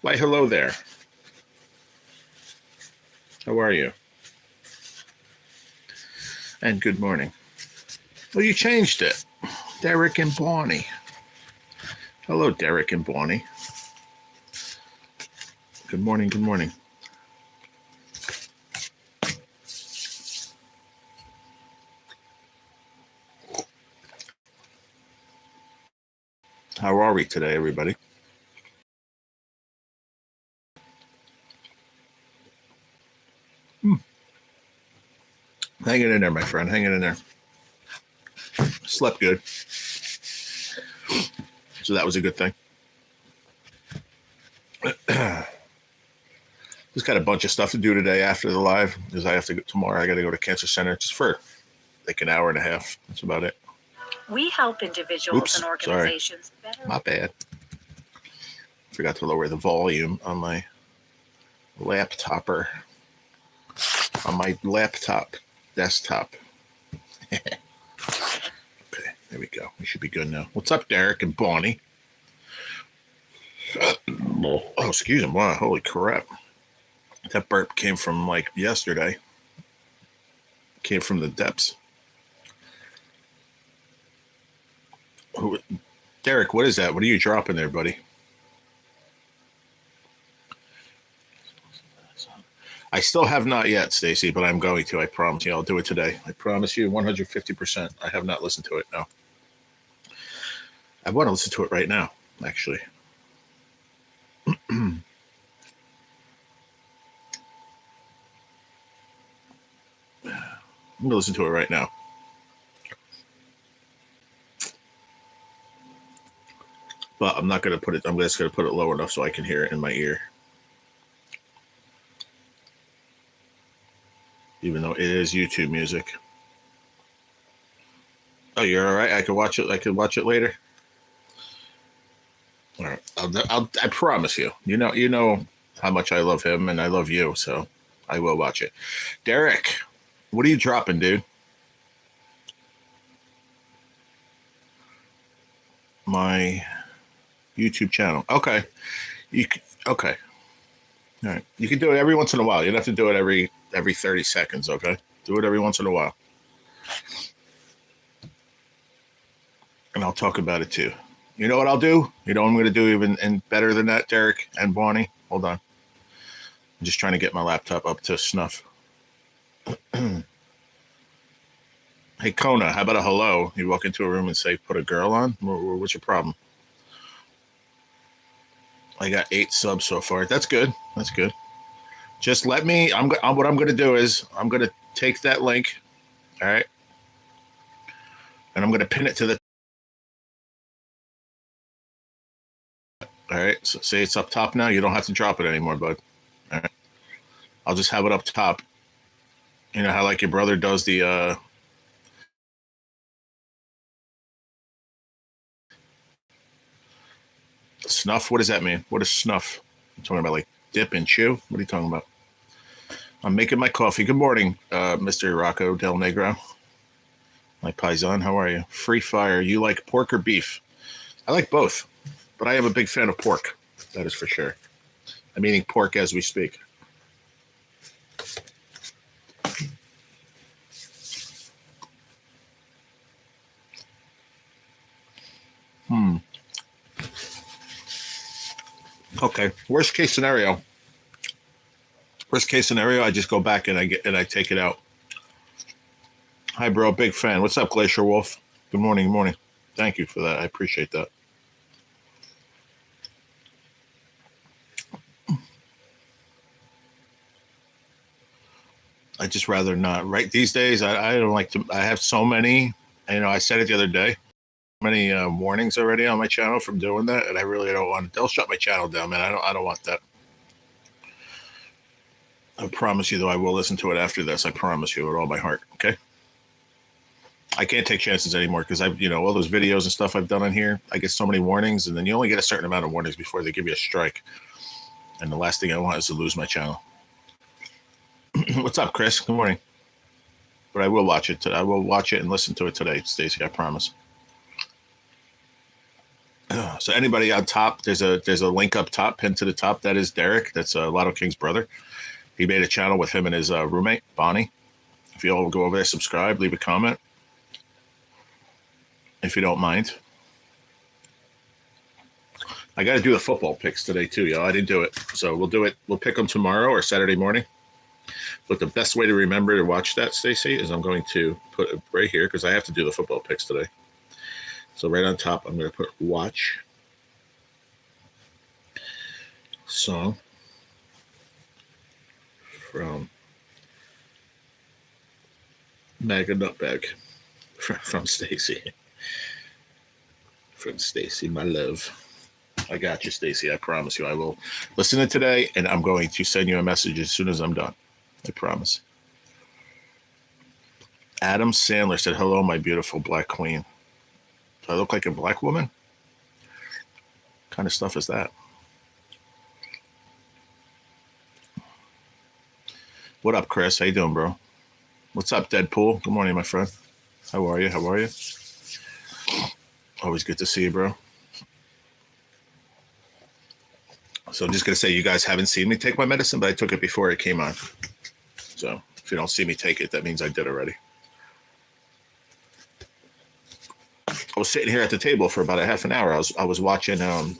Why, hello there. How are you? And good morning. Well, you changed it. Derek and Bonnie. Hello, Derek and Bonnie. Good morning, good morning. How are we today, everybody? Hanging in there, my friend. Hanging in there. Slept good. So that was a good thing. Just got a bunch of stuff to do today after the live because I have to go tomorrow. I got to go to Cancer Center just for like an hour and a half. That's about it. We help individuals and organizations. Sorry. My bad. Forgot to lower the volume on my laptopper. On my laptop desktop. Okay, there we go. We should be good now. What's up, Derek and Bonnie? Oh, excuse me. Wow, holy crap. That burp came from like yesterday. Came from the depths. Derek, what is that? What are you dropping there, buddy? I still have not yet, Stacy, but I'm going to. I promise you. I'll do it today. I promise you 150%. I have not listened to it, no. I want to listen to it right now, actually. I'm going to listen to it right now. But I'm not going to put it, I'm just going to put it low enough so I can hear it in my ear. Even though it is YouTube music. Oh, you're all right? I could watch it. I could watch it later. All right. I promise you. You know how much I love him and I love you, so I will watch it. Derek, what are you dropping, dude? My YouTube channel. Okay. Okay. All right. You can do it every once in a while. You don't have to do it every 30 seconds, okay? Do it every once in a while. And I'll talk about it too. You know what I'll do? You know what I'm going to do even better than that, Derek and Bonnie? Hold on. I'm just trying to get my laptop up to snuff. Hey, Kona, how about a hello? You walk into a room and say, put a girl on? What's your problem? I got 8 subs so far. That's good. That's good. Just let me, what I'm going to do is I'm going to take that link, all right? And I'm going to pin it to the, all right? So say it's up top now. You don't have to drop it anymore, bud. All right? I'll just have it up top. You know how like your brother does the, snuff? What does that mean? What is snuff? You're talking about like dip and chew? What are you talking about? I'm making my coffee. Good morning, Mr. Rocco Del Negro. My paisan, how are you? Free fire. You like pork or beef? I like both, but I am a big fan of pork. That is for sure. I'm eating pork as we speak. Okay. Worst case scenario, I just go back and I take it out. Hi, bro. Big fan. What's up, Glacier Wolf? Good morning. Good morning. Thank you for that. I appreciate that. I just rather not. Right these days, I don't like to. I have so many. You know, I said it the other day. Many warnings already on my channel from doing that, and I really don't want. They'll shut my channel down, man. I don't want that. I promise you, though, I will listen to it after this. I promise you with all my heart. Okay. I can't take chances anymore because I've, all those videos and stuff I've done on here. I get so many warnings, and then you only get a certain amount of warnings before they give you a strike. And the last thing I want is to lose my channel. What's up, Chris? Good morning. But I will watch it. I will watch it and listen to it today, Stacey. I promise. So anybody on top, there's a link up top, pinned to the top. That is Derek. That's Lotto King's brother. He made a channel with him and his roommate Bonnie. If you all go over there, subscribe, leave a comment, if you don't mind. I got to do the football picks today too, y'all. I didn't do it, so we'll do it. We'll pick them tomorrow or Saturday morning. But the best way to remember to watch that, Stacy, is I'm going to put it right here because I have to do the football picks today. So right on top, I'm going to put watch song from Maga Nutbag from Stacy. From Stacy, my love. I got you, Stacy. I promise you I will listen to today, and I'm going to send you a message as soon as I'm done. I promise. Adam Sandler said, hello, my beautiful black queen. Do I look like a black woman? What kind of stuff is that? What up, Chris? How you doing, bro? What's up, Deadpool? Good morning, my friend. How are you? How are you? Always good to see you, bro. So I'm just going to say you guys haven't seen me take my medicine, but I took it before it came on. So if you don't see me take it, that means I did already. I was sitting here at the table for about a half an hour. I was watching I'm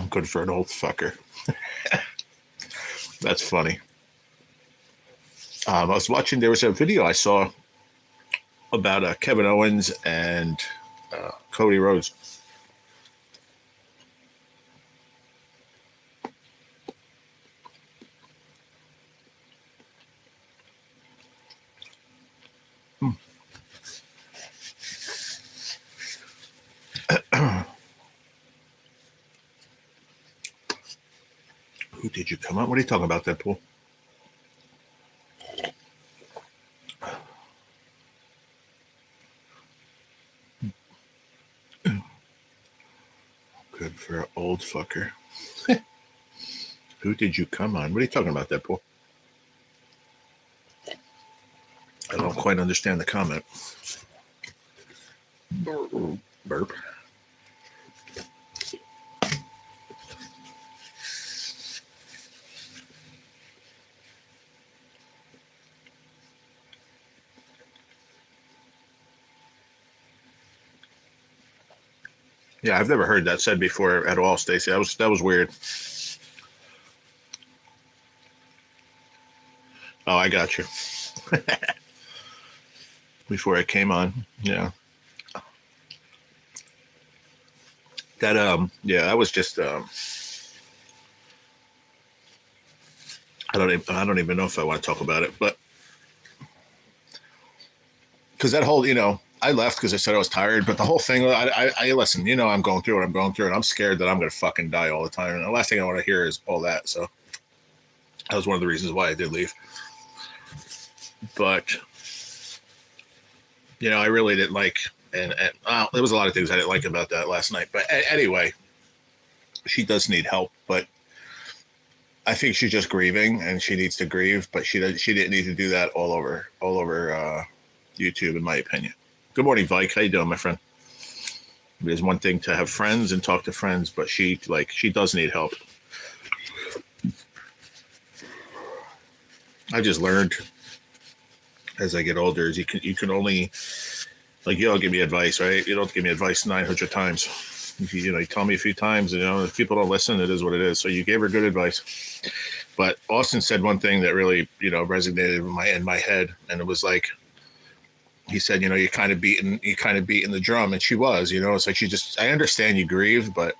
good for an old fucker. That's funny. I was watching, there was a video I saw about Kevin Owens and Cody Rhodes. Who did you come up? What are you talking about, Deadpool? Good for an old fucker. Who did you come on? What are you talking about, Deadpool? I don't quite understand the comment. Burp. Yeah, I've never heard that said before at all, Stacey. That was weird. Oh, I got you. Before I came on, yeah. That yeah, that was just I don't even know if I want to talk about it, but because that whole, I left because I said I was tired, but the whole thing, I listen, I'm going through what I'm going through, and I'm scared that I'm going to fucking die all the time. And the last thing I want to hear is all that. So that was one of the reasons why I did leave. But, I really didn't like, and there was a lot of things I didn't like about that last night. But anyway, she does need help, but I think she's just grieving, and she needs to grieve, but she didn't need to do that all over YouTube, in my opinion. Good morning, Vike. How you doing, my friend? There's one thing to have friends and talk to friends, but she does need help. I just learned as I get older is you can only, like, you don't give me advice, right? You don't give me advice 900 times. If you tell me a few times, if people don't listen, it is what it is. So you gave her good advice. But Austin said one thing that really, resonated in my head, and it was like, he said, you're kind of beating the drum, and she was, it's like I understand you grieve, but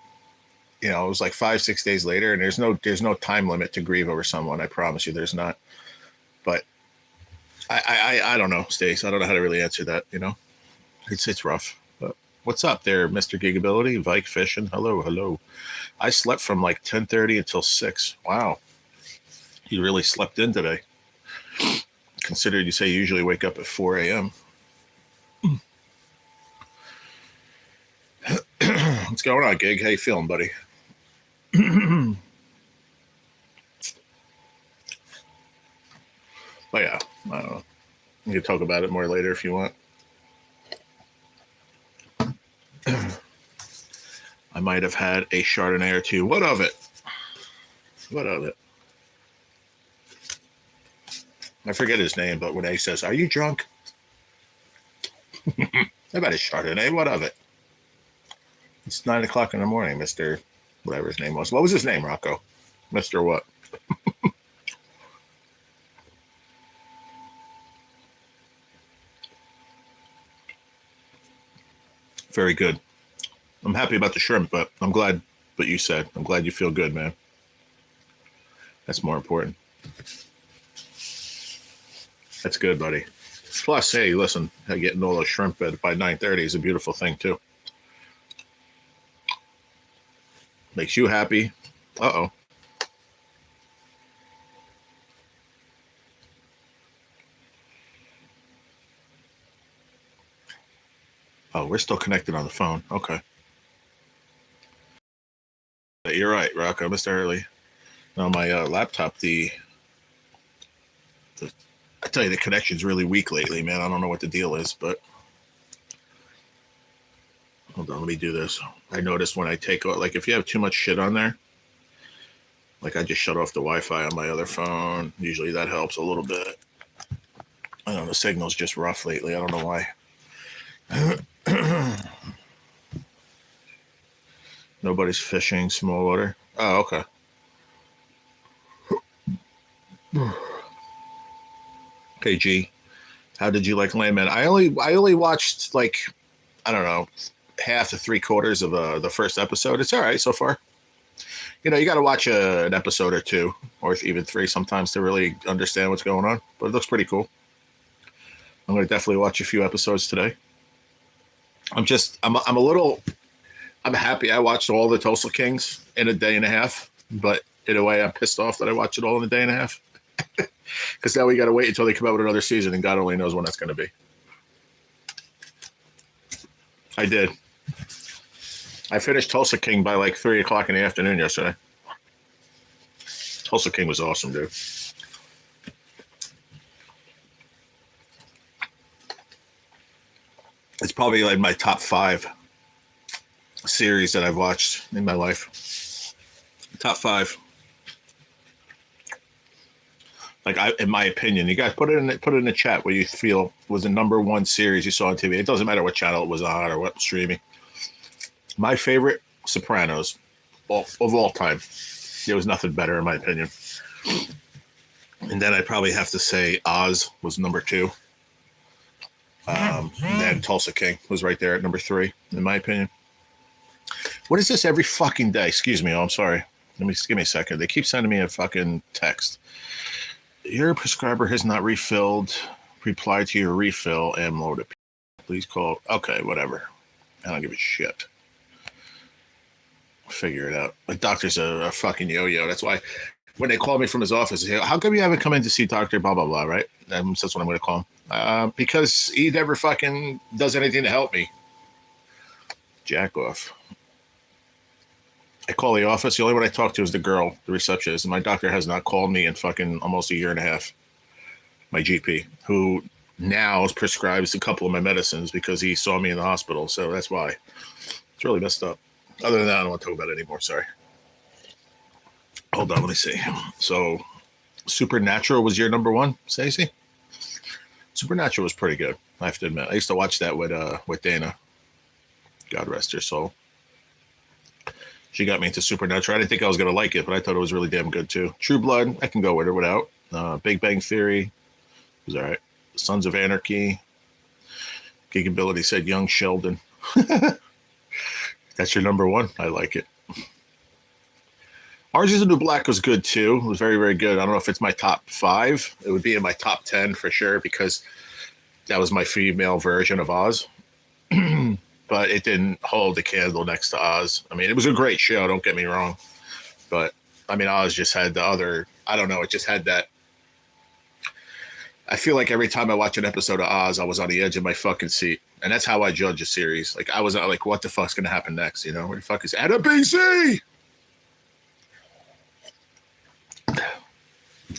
it was like 5-6 days later, and there's no time limit to grieve over someone. I promise you, there's not. But I don't know, Stace. I don't know how to really answer that. It's rough. But what's up there, Mr. Gigability, Vike Fishing? Hello. I slept from like 10:30 until 6. Wow, you really slept in today. Considering you say you usually wake up at 4 a.m. What's going on, Gig? How you feeling, buddy? But yeah, I don't know. We can talk about it more later if you want. I might have had a Chardonnay or two. What of it? What of it? I forget his name, but when he says, "Are you drunk?" About a Chardonnay. What of it? It's 9 o'clock in the morning, Mr. Whatever his name was. What was his name, Rocco? Mr. What? Very good. I'm happy about the shrimp, but I'm glad what you said. I'm glad you feel good, man. That's more important. That's good, buddy. Plus, hey, listen, getting all those shrimp by 9:30 is a beautiful thing, too. Makes you happy. Uh-oh. Oh, we're still connected on the phone. Okay. You're right, Rocco, Mr. Hurley. Now, my laptop, I tell you, the connection's really weak lately, man. I don't know what the deal is, but hold on, let me do this. I noticed when I take, like, if you have too much shit on there, like I just shut off the Wi-Fi on my other phone. Usually that helps a little bit. I don't know, the signal's just rough lately. I don't know why. Nobody's fishing small water. Oh, okay. Okay, G. How did you like Landman? I only watched, like, I don't know, half to 3/4 of the first episode. It's all right so far. You know, you got to watch an episode or two, or even 3 sometimes to really understand what's going on. But it looks pretty cool. I'm going to definitely watch a few episodes today. I'm happy I watched all the Tulsa Kings in a day and a half. But in a way, I'm pissed off that I watched it all in a day and a half. Because now we got to wait until they come out with another season, and God only knows when that's going to be. I did. I finished Tulsa King by like 3 o'clock in the afternoon yesterday. Tulsa King was awesome, dude. It's probably like my top 5 series that I've watched in my life. Top 5. Like, in my opinion, you guys put it in the chat what you feel was the number 1 series you saw on TV. It doesn't matter what channel it was on or what streaming. My favorite, Sopranos, of all time. There was nothing better, in my opinion. And then I'd probably have to say Oz was number 2. And then Tulsa King was right there at number 3, in my opinion. What is this every fucking day? Excuse me. Oh, I'm sorry. Give me a second. They keep sending me a fucking text. Your prescriber has not refilled. Reply to your refill and load it. Please call. Okay, whatever. I don't give a shit. Figure it out. My doctor's a fucking yo-yo. That's why when they call me from his office, they say, how come you haven't come in to see Dr. blah, blah, blah, right? That's what I'm going to call him. Because he never fucking does anything to help me. Jack off. I call the office. The only one I talk to is the girl, the receptionist. And my doctor has not called me in fucking almost a year and a half. My GP, who now prescribes a couple of my medicines because he saw me in the hospital. So that's why. It's really messed up. Other than that, I don't want to talk about it anymore. Sorry. Hold on. Let me see. So Supernatural was your number 1, Stacey? Supernatural was pretty good, I have to admit. I used to watch that with Dana. God rest her soul. She got me into Supernatural. I didn't think I was going to like it, but I thought it was really damn good, too. True Blood, I can go with or without. Big Bang Theory was all right. Sons of Anarchy. Gigability said Young Sheldon. That's your number 1. I like it. Orange is the New Black was good, too. It was very, very good. I don't know if it's my top 5. It would be in my top 10 for sure because that was my female version of Oz. But it didn't hold the candle next to Oz. I mean, it was a great show, don't get me wrong. But, I mean, Oz just had the other, I don't know, it just had that. I feel like every time I watch an episode of Oz, I was on the edge of my fucking seat. And that's how I judge a series. Like, I was like, what the fuck's going to happen next? You know, where the fuck is Anna BC?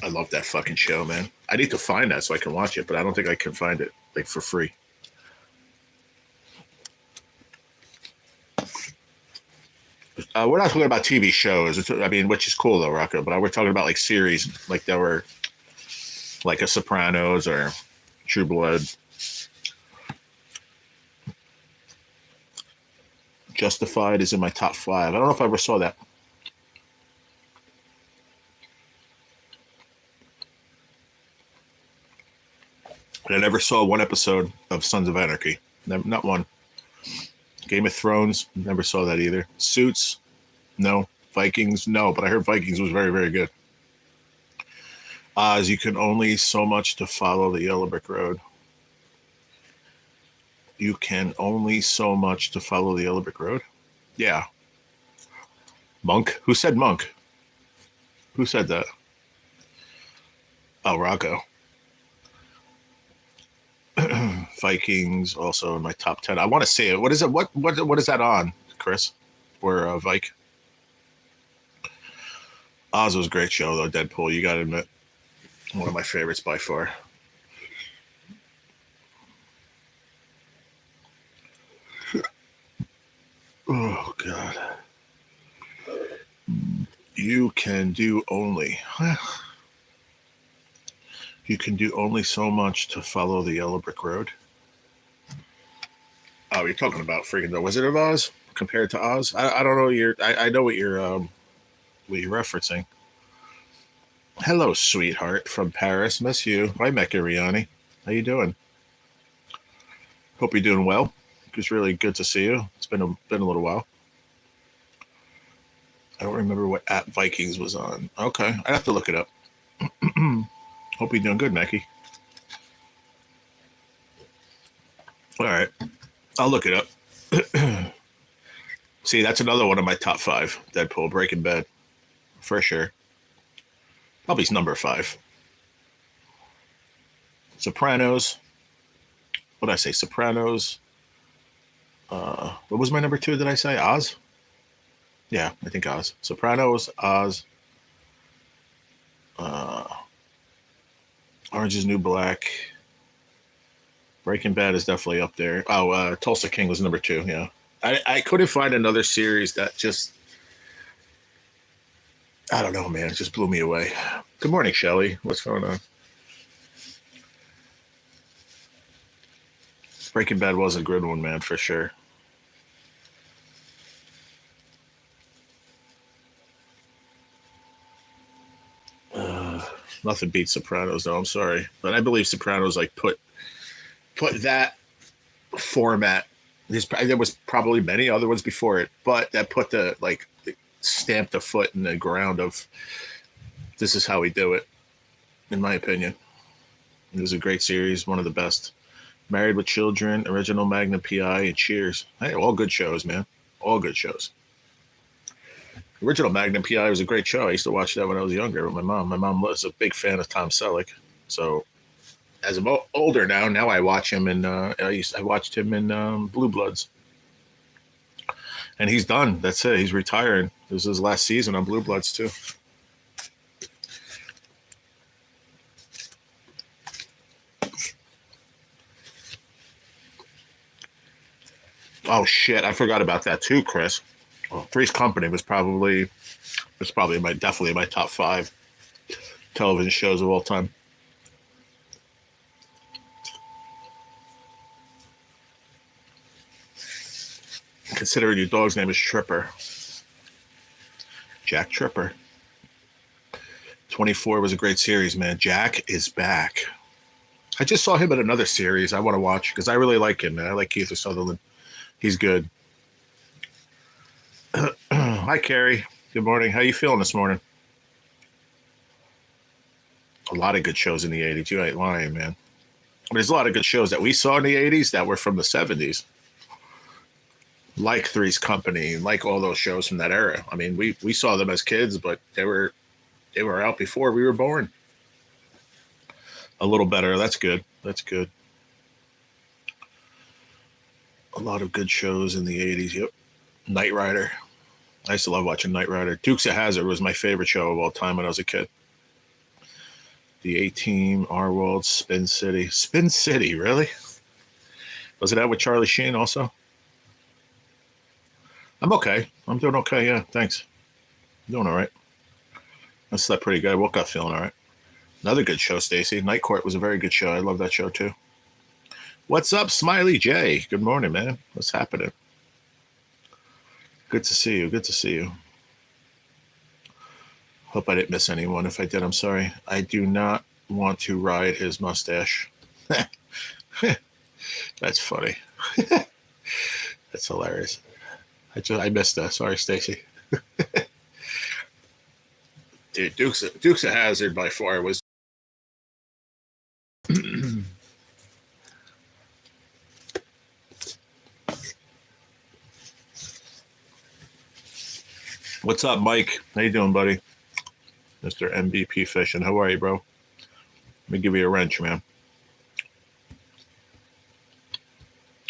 I love that fucking show, man. I need to find that so I can watch it, but I don't think I can find it, like, for free. We're not talking about TV shows. I mean, which is cool though, Rocco. But we're talking about like series, like that were like a Sopranos or True Blood. Justified is in my top 5. I don't know if I ever saw that. I never saw one episode of Sons of Anarchy. Never, not one. Game of Thrones, never saw that either. Suits, no. Vikings, no. But I heard Vikings was very, very good. Oz, you can only so much to follow the yellow brick road. You can only so much to follow the yellow brick road? Yeah. Monk? Who said Monk? Who said that? Oh, Rocco. Vikings also in my top 10. I want to say it. What is it? What is that on, Chris? Or Vike? Oz was a great show though. Deadpool, you gotta admit, one of my favorites by far. Oh God. You can do only. You can do only so much to follow the yellow brick road. Oh, you're talking about freaking The Wizard of Oz compared to Oz? I don't know. I know what you're referencing. Hello, sweetheart from Paris. Miss you. Hi, Mecca Riani. How you doing? Hope you're doing well. It's really good to see you. It's been a little while. I don't remember what app Vikings was on. Okay, I have to look it up. Hope you're doing good, Mackie. All right, I'll look it up. See, that's another one of my top 5. Deadpool, Breaking Bad, for sure. Probably number 5. Sopranos. What did I say? Sopranos. What was my number 2? Did I say Oz? Yeah, I think Oz. Sopranos, Oz. Orange is New Black. Breaking Bad is definitely up there. Oh, Tulsa King was number 2. Yeah, I couldn't find another series that just, I don't know, man. It just blew me away. Good morning, Shelly. What's going on? Breaking Bad was a good one, man, for sure. Nothing beats Sopranos, though. I'm sorry, but I believe Sopranos like put that format. There was probably many other ones before it, but that put stamped the foot in the ground of this is how we do it. In my opinion, it was a great series, one of the best. Married with Children, Original Magnum PI, and Cheers. Hey, all good shows, man. All good shows. Original Magnum PI was a great show. I used to watch that when I was younger with my mom. My mom was a big fan of Tom Selleck. So as I'm older now I watch him in I watched him in Blue Bloods. And he's done. That's it. He's retiring. This is his last season on Blue Bloods too. Oh shit, I forgot about that too, Chris. Three's Company was definitely my top 5 television shows of all time. Considering your dog's name is Tripper. Jack Tripper. 24 was a great series, man. Jack is back. I just saw him in another series I want to watch because I really like him, man. I like Kiefer Sutherland. He's good. Hi, Carrie. Good morning. How you feeling this morning? A lot of good shows in the 80s. You ain't lying, man. There's a lot of good shows that we saw in the 80s that were from the 70s. Like Three's Company, like all those shows from that era. I mean, we saw them as kids, but they were out before we were born. A little better. That's good. That's good. A lot of good shows in the 80s. Yep. Knight Rider. I used to love watching Knight Rider. Dukes of Hazzard was my favorite show of all time when I was a kid. The A-Team, Our World, Spin City. Spin City, really? Was it out with Charlie Sheen also? I'm okay. I'm doing okay. Yeah, thanks. Doing all right. I slept pretty good. I woke up feeling all right. Another good show, Stacy. Night Court was a very good show. I love that show too. What's up, Smiley J? Good morning, man. What's happening? Good to see you. Good to see you. Hope I didn't miss anyone. If I did, I'm sorry. I do not want to ride his mustache. That's funny. That's hilarious. I missed that. Sorry, Stacy. Dude, Dukes of Hazzard by far was. What's up, Mike? How you doing, buddy? Mr. MVP Fishing. How are you, bro? Let me give you a wrench, man.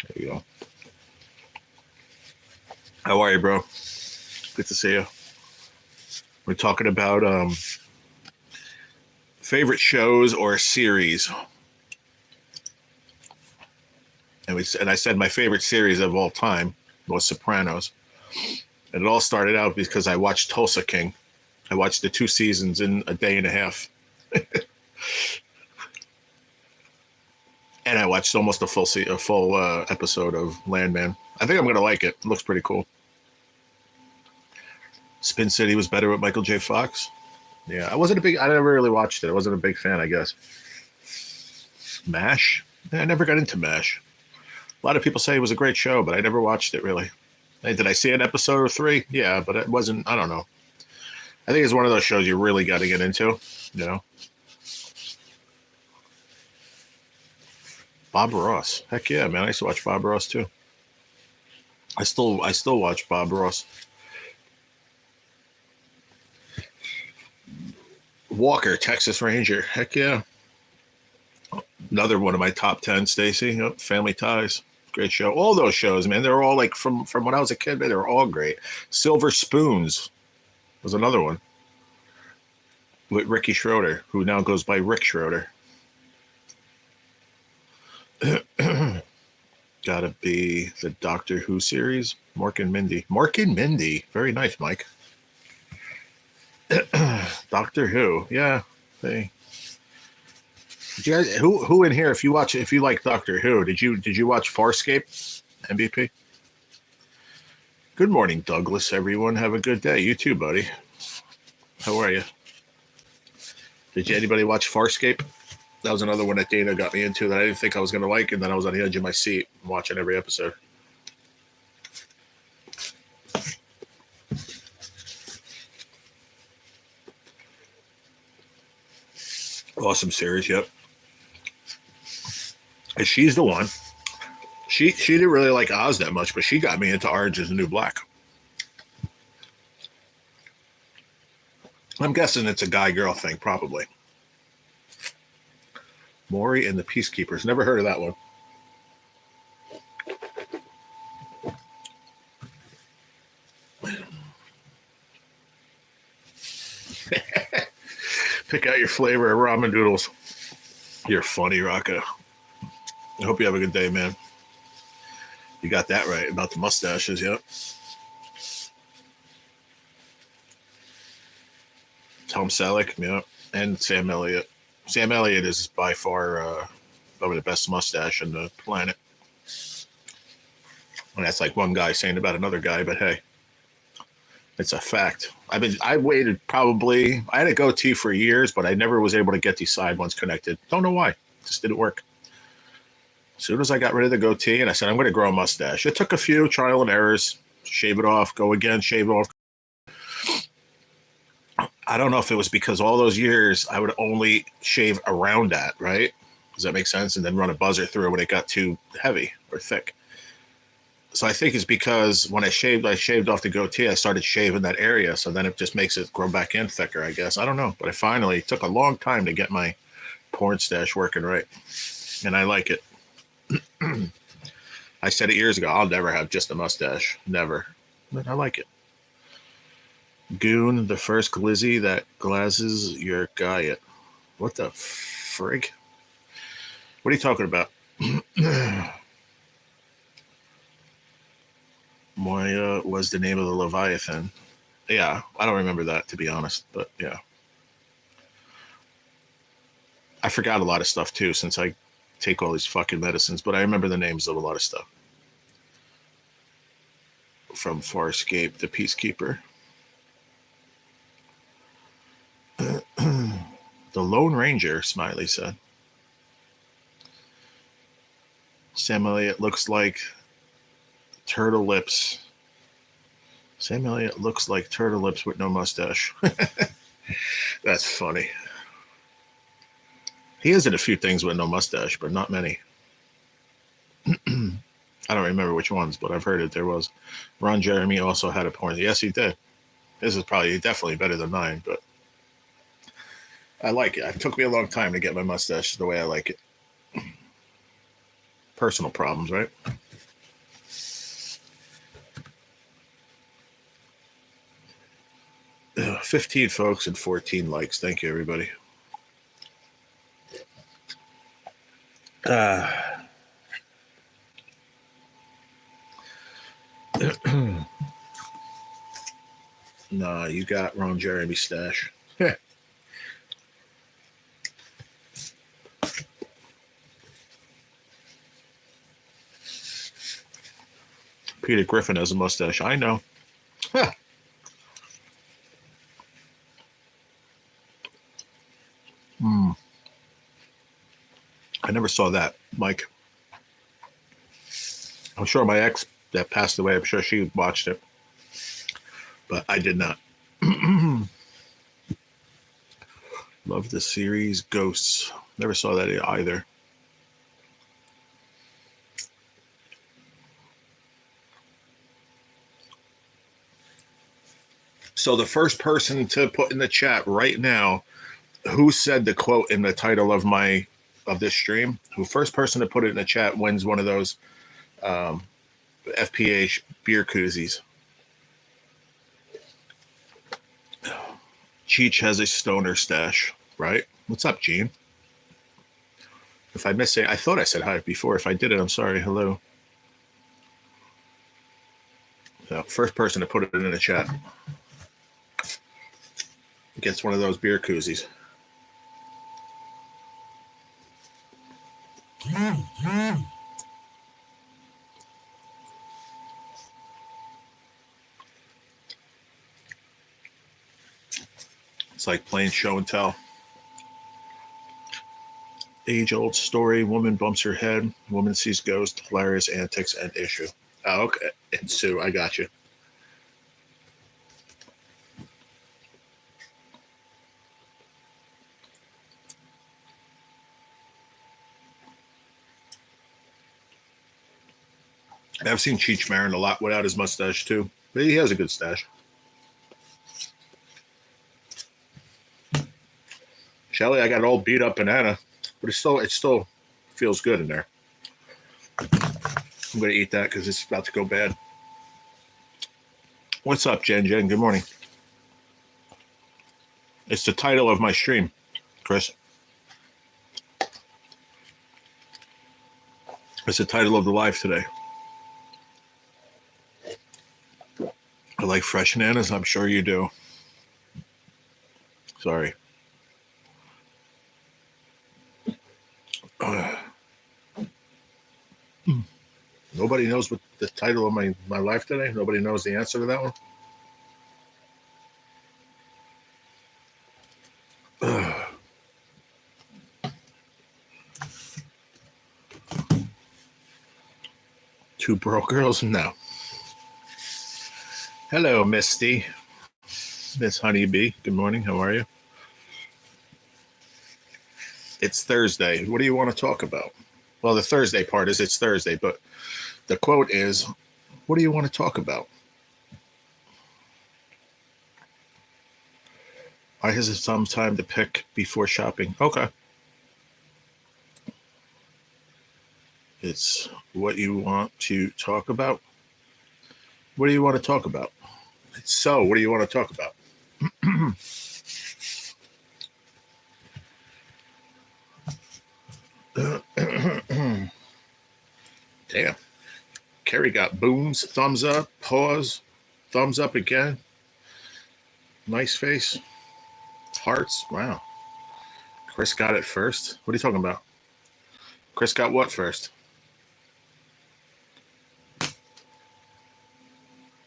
There you go. How are you, bro? Good to see you. We're talking about favorite shows or series. And I said my favorite series of all time was Sopranos. And it all started out because I watched Tulsa King. I watched the 2 seasons in a day and a half. And I watched almost a full episode of Landman. I think I'm going to like it. It looks pretty cool. Spin City was better with Michael J. Fox. Yeah, I never really watched it. I wasn't a big fan, I guess. MASH? I never got into MASH. A lot of people say it was a great show, but I never watched it, really. Hey, did I see an episode or 3? Yeah, but it wasn't, I don't know. I think it's one of those shows you really got to get into, you know? Bob Ross. Heck yeah, man. I used to watch Bob Ross, too. I still watch Bob Ross. Walker, Texas Ranger. Heck yeah. Another one of my top 10, Stacy. Yep, Family Ties. Great show. All those shows, man. They're all like from when I was a kid, man, they were all great. Silver Spoons was another one with Ricky Schroeder, who now goes by Rick Schroeder. Gotta be the Doctor Who series. Mork and Mindy. Mork and Mindy. Very nice, Mike. Doctor Who. Yeah. Did you guys who in here, if you like Doctor Who, did you watch Farscape? MVP? Good morning, Douglas, everyone. Have a good day. You too, buddy. How are you? Did anybody watch Farscape? That was another one that Dana got me into that I didn't think I was going to like, and then I was on the edge of my seat watching every episode. Awesome series, yep. And she's the one. She didn't really like Oz that much, but she got me into Orange is the New Black. I'm guessing it's a guy-girl thing, probably. Maury and the Peacekeepers. Never heard of that one. Pick out your flavor of ramen noodles. You're funny, Rocco. I hope you have a good day, man. You got that right about the mustaches, yep. Tom Selleck, yep. And Sam Elliott. Sam Elliott is by far probably the best mustache on the planet. And that's like one guy saying about another guy, but hey, it's a fact. I waited probably, I had a goatee for years, but I never was able to get these side ones connected. Don't know why. It just didn't work. As soon as I got rid of the goatee and I said, I'm going to grow a mustache. It took a few trial and errors. Shave it off, go again, shave it off. I don't know if it was because all those years I would only shave around that, right? Does that make sense? And then run a buzzer through it when it got too heavy or thick. So I think it's because when I shaved off the goatee, I started shaving that area. So then it just makes it grow back in thicker, I guess. I don't know. But I finally took a long time to get my porn stash working right. And I like it. I said it years ago, I'll never have just a mustache. Never. But I like it. Goon, the first glizzy that glazes your guyet. What the frig? What are you talking about? Moya was the name of the Leviathan. Yeah, I don't remember that, to be honest, but yeah. I forgot a lot of stuff too since I take all these fucking medicines, but I remember the names of a lot of stuff. From Farscape, the Peacekeeper. The Lone Ranger, Smiley said. Sam Elliott looks like Turtle Lips. Sam Elliott looks like Turtle Lips with no mustache. That's funny. He is in a few things with no mustache, but not many. I don't remember which ones, but I've heard it. There was. Ron Jeremy also had a porn. Yes, he did. This is probably definitely better than mine, but I like it. It took me a long time to get my mustache the way I like it. Personal problems, right? Ugh, 15 folks and 14 likes. Thank you, everybody. Nah, you got Ron Jeremy stash. Peter Griffin has a mustache. I know. I never saw that, Mike. I'm sure my ex that passed away, I'm sure she watched it, but I did not. Love the series Ghosts. Never saw that either. So the first person to put in the chat right now who said the quote in the title of this stream, who first person to put it in the chat wins one of those FPA beer koozies. Cheech has a stoner stash, right? What's up, Gene? If I missed it, I thought I said hi before. If I did it, I'm sorry. Hello. So first person to put it in the chat gets one of those beer koozies. It's like playing show and tell. Age-old story. Woman bumps her head. Woman sees ghost. Hilarious antics and issue. Oh, okay. And Sue, I got you. I've seen Cheech Marin a lot without his mustache too, but he has a good stash. Shelly, I got an old beat up banana, but it still feels good in there. I'm going to eat that because it's about to go bad. What's up, Jen? Good morning. It's the title of my stream, Chris. It's the title of the live today. I like fresh bananas. I'm sure you do. Sorry. Nobody knows what the title of my life today? Nobody knows the answer to that one? Two broke girls? No. Hello, Misty. Miss Honeybee. Good morning. How are you? It's Thursday. What do you want to talk about? Well, the Thursday part is it's Thursday, but the quote is, what do you want to talk about? I have some time to pick before shopping. Okay. It's what you want to talk about. What do you want to talk about? So, what do you want to talk about? Damn. Kerry got booms, thumbs up, pause, thumbs up again. Nice face. Hearts. Wow. Chris got it first. What are you talking about? Chris got what first?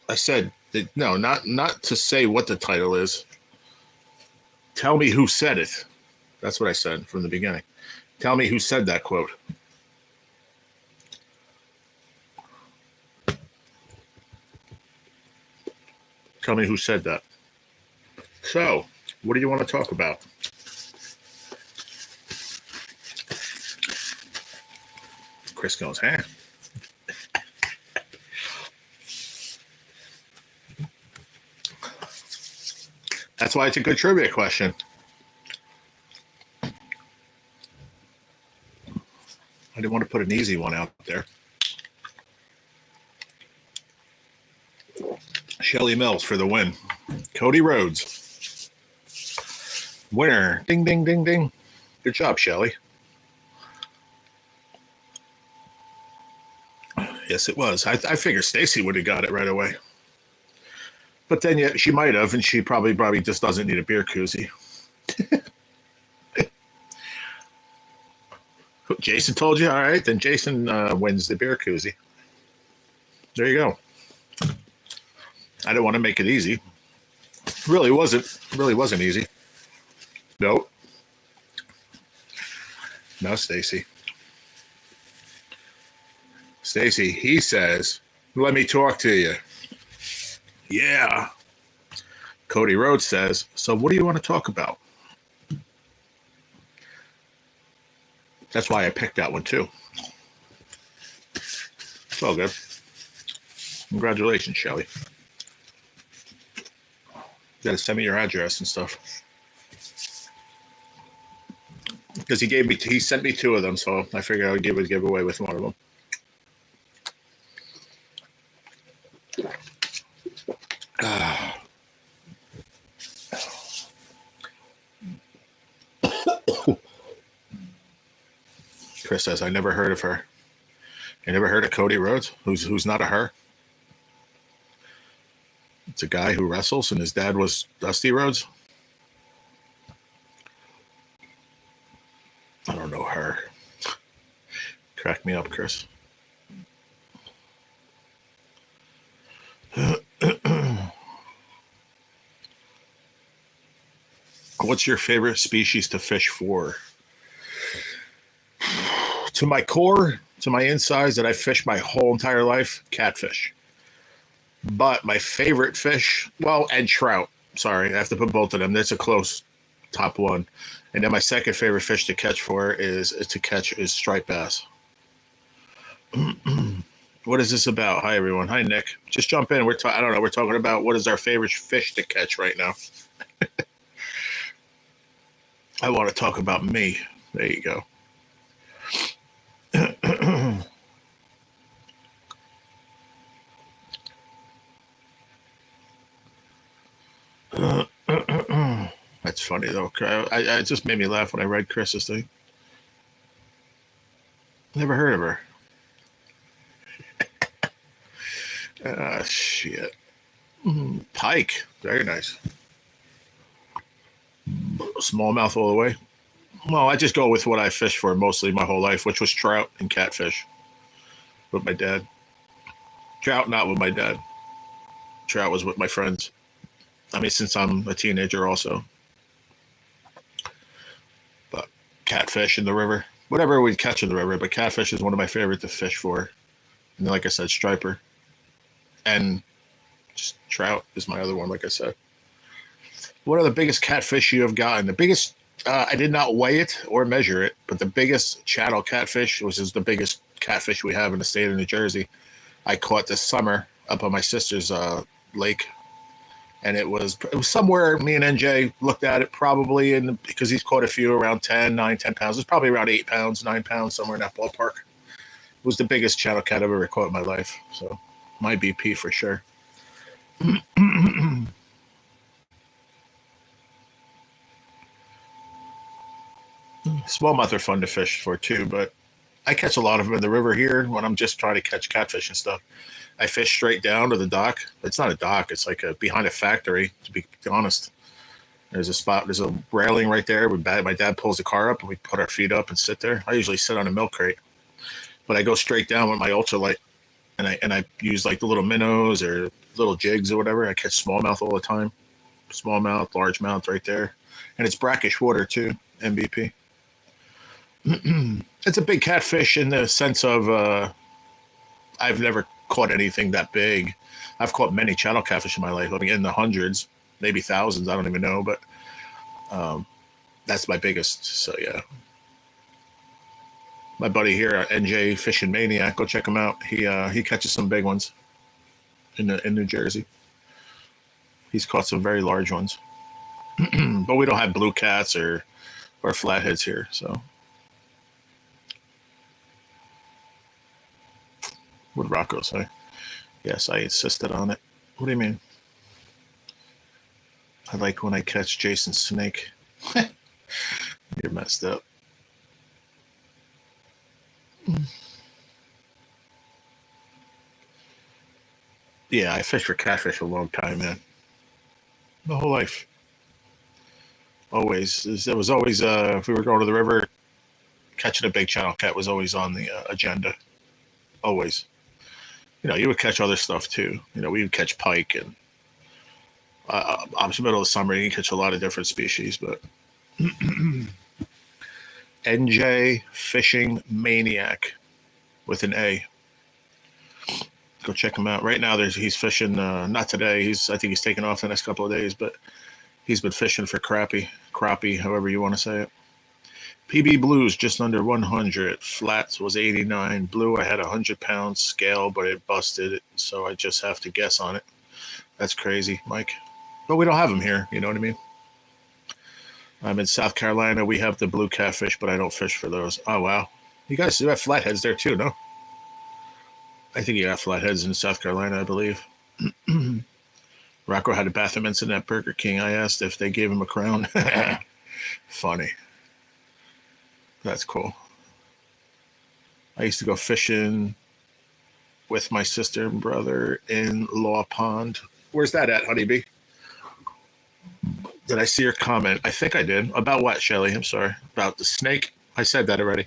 I said that, no, not to say what the title is. Tell me who said it. That's what I said from the beginning. Tell me who said that quote. Tell me who said that. So, what do you want to talk about? Chris goes, huh? That's why it's a good trivia question. I didn't want to put an easy one out there. Shelly Mills for the win. Cody Rhodes. Winner. Ding, ding, ding, ding. Good job, Shelly. Yes, it was. I figured Stacy would have got it right away. But then, yeah, she might have, and she probably just doesn't need a beer koozie. Jason told you? All right, then Jason wins the beer koozie. There you go. I didn't want to make it easy. Really wasn't easy. Nope. No, Stacy. Stacy, he says, let me talk to you. Yeah. Cody Rhodes says, so what do you want to talk about? That's why I picked that one too. It's all good. Congratulations, Shelly. You gotta send me your address and stuff. Because he sent me 2 of them, so I figured I would give a giveaway with one of them. Chris says, I never heard of her. You never heard of Cody Rhodes? Who's not a her? It's a guy who wrestles, and his dad was Dusty Rhodes. I don't know her. Crack me up, Chris. What's your favorite species to fish for? To my core, to my insides that I fished my whole entire life, catfish. But my favorite fish, well, and trout. Sorry, I have to put both of them. That's a close top one. And then my second favorite fish to catch is striped bass. What is this about? Hi, everyone. Hi, Nick. Just jump in. I don't know. We're talking about what is our favorite fish to catch right now. I want to talk about me. There you go. That's funny, though. It just made me laugh when I read Chris's thing. Never heard of her. Shit. Pike. Very nice. Smallmouth all the way. Well, I just go with what I fished for mostly my whole life, which was trout and catfish with my dad. Trout, not with my dad. Trout was with my friends. I mean, since I'm a teenager also. But catfish in the river. Whatever we catch in the river, but catfish is one of my favorite to fish for. And then, like I said, striper. And just trout is my other one, like I said. What are the biggest catfish you have gotten? The biggest, I did not weigh it or measure it, but the biggest chattel catfish, which is the biggest catfish we have in the state of New Jersey, I caught this summer up on my sister's lake. And it was somewhere, me and NJ looked at it probably, because he's caught a few around 10 pounds. It's probably around 8 pounds, 9 pounds, somewhere in that ballpark. It was the biggest chattel cat I've ever caught in my life. So my BP for sure. Smallmouth are fun to fish for too, but I catch a lot of them in the river here when I'm just trying to catch catfish and stuff. I fish straight down to the dock. It's not a dock. It's like behind a factory, to be honest. There's a spot. There's a railing right there. My dad pulls the car up, and we put our feet up and sit there. I usually sit on a milk crate, but I go straight down with my ultralight, and I use like the little minnows or little jigs or whatever. I catch smallmouth all the time. Smallmouth, largemouth right there. And it's brackish water too, MVP. It's a big catfish in the sense of I've never caught anything that big. I've caught many channel catfish in my life. I mean, in the hundreds, maybe thousands. I don't even know, but that's my biggest. So yeah, my buddy here, NJ Fishing Maniac, go check him out. He catches some big ones in New Jersey. He's caught some very large ones, but we don't have blue cats or flatheads here. So, what did Rocco say? Yes, I insisted on it. What do you mean? I like when I catch Jason's snake. You're messed up. Yeah, I fished for catfish a long time, man. The whole life. Always. It was always, if we were going to the river, catching a big channel cat was always on the agenda. Always. You know, you would catch other stuff too. You know, we would catch pike, and obviously middle of summer, you can catch a lot of different species, but NJ Fishing Maniac with an A. Go check him out. Right now, he's fishing. Not today. I think he's taking off the next couple of days, but he's been fishing for crappie, however you want to say it. PB Blues just under 100. Flats was 89. Blue, I had 100 pounds scale, but it busted, so I just have to guess on it. That's crazy, Mike. But we don't have them here. You know what I mean? I'm in South Carolina. We have the blue catfish, but I don't fish for those. Oh wow, you guys do have flatheads there too, no? I think you got flatheads in South Carolina, I believe. Rocco had a bathroom incident at Burger King. I asked if they gave him a crown. Funny. That's cool. I used to go fishing with my sister and brother in Law Pond. Where's that at, Honeybee? Did I see your comment? I think I did. About what, Shelly? I'm sorry. About the snake? I said that already.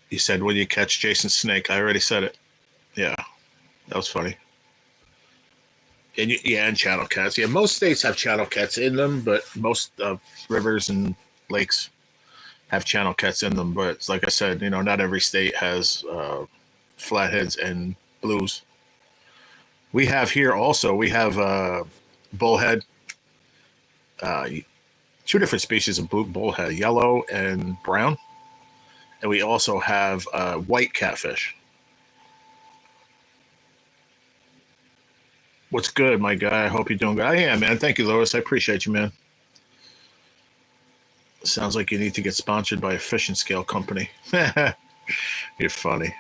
You said when you catch Jason's snake. I already said it. Yeah, that was funny. And and channel cats. Yeah, most states have channel cats in them, but most rivers and lakes have channel cats in them. But like I said, not every state has flatheads and blues. We have here also. We have bullhead. Two different species of bullhead, yellow and brown. And we also have white catfish. What's good, my guy? I hope you're doing good. I am, man. Thank you, Lois. I appreciate you, man. Sounds like you need to get sponsored by a fishing scale company. You're funny.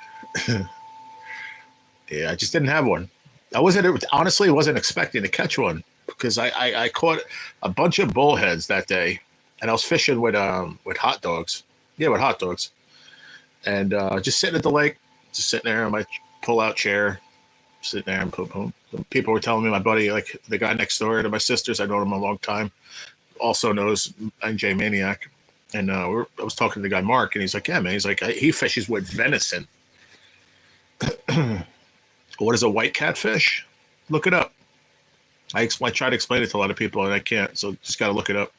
Yeah, I just didn't have one. Honestly, wasn't expecting to catch one because I caught a bunch of bullheads that day, and I was fishing with hot dogs. Yeah, with hot dogs. And just sitting at the lake, just sitting there on my pull-out chair, sitting there and boom. People were telling me, my buddy, like the guy next door to my sisters, I known him a long time, also knows NJ Maniac. And I was talking to the guy, Mark, and he's like, yeah, man. He's like, he fishes with venison. What is a white catfish? Look it up. I try to explain it to a lot of people, and I can't, so just got to look it up.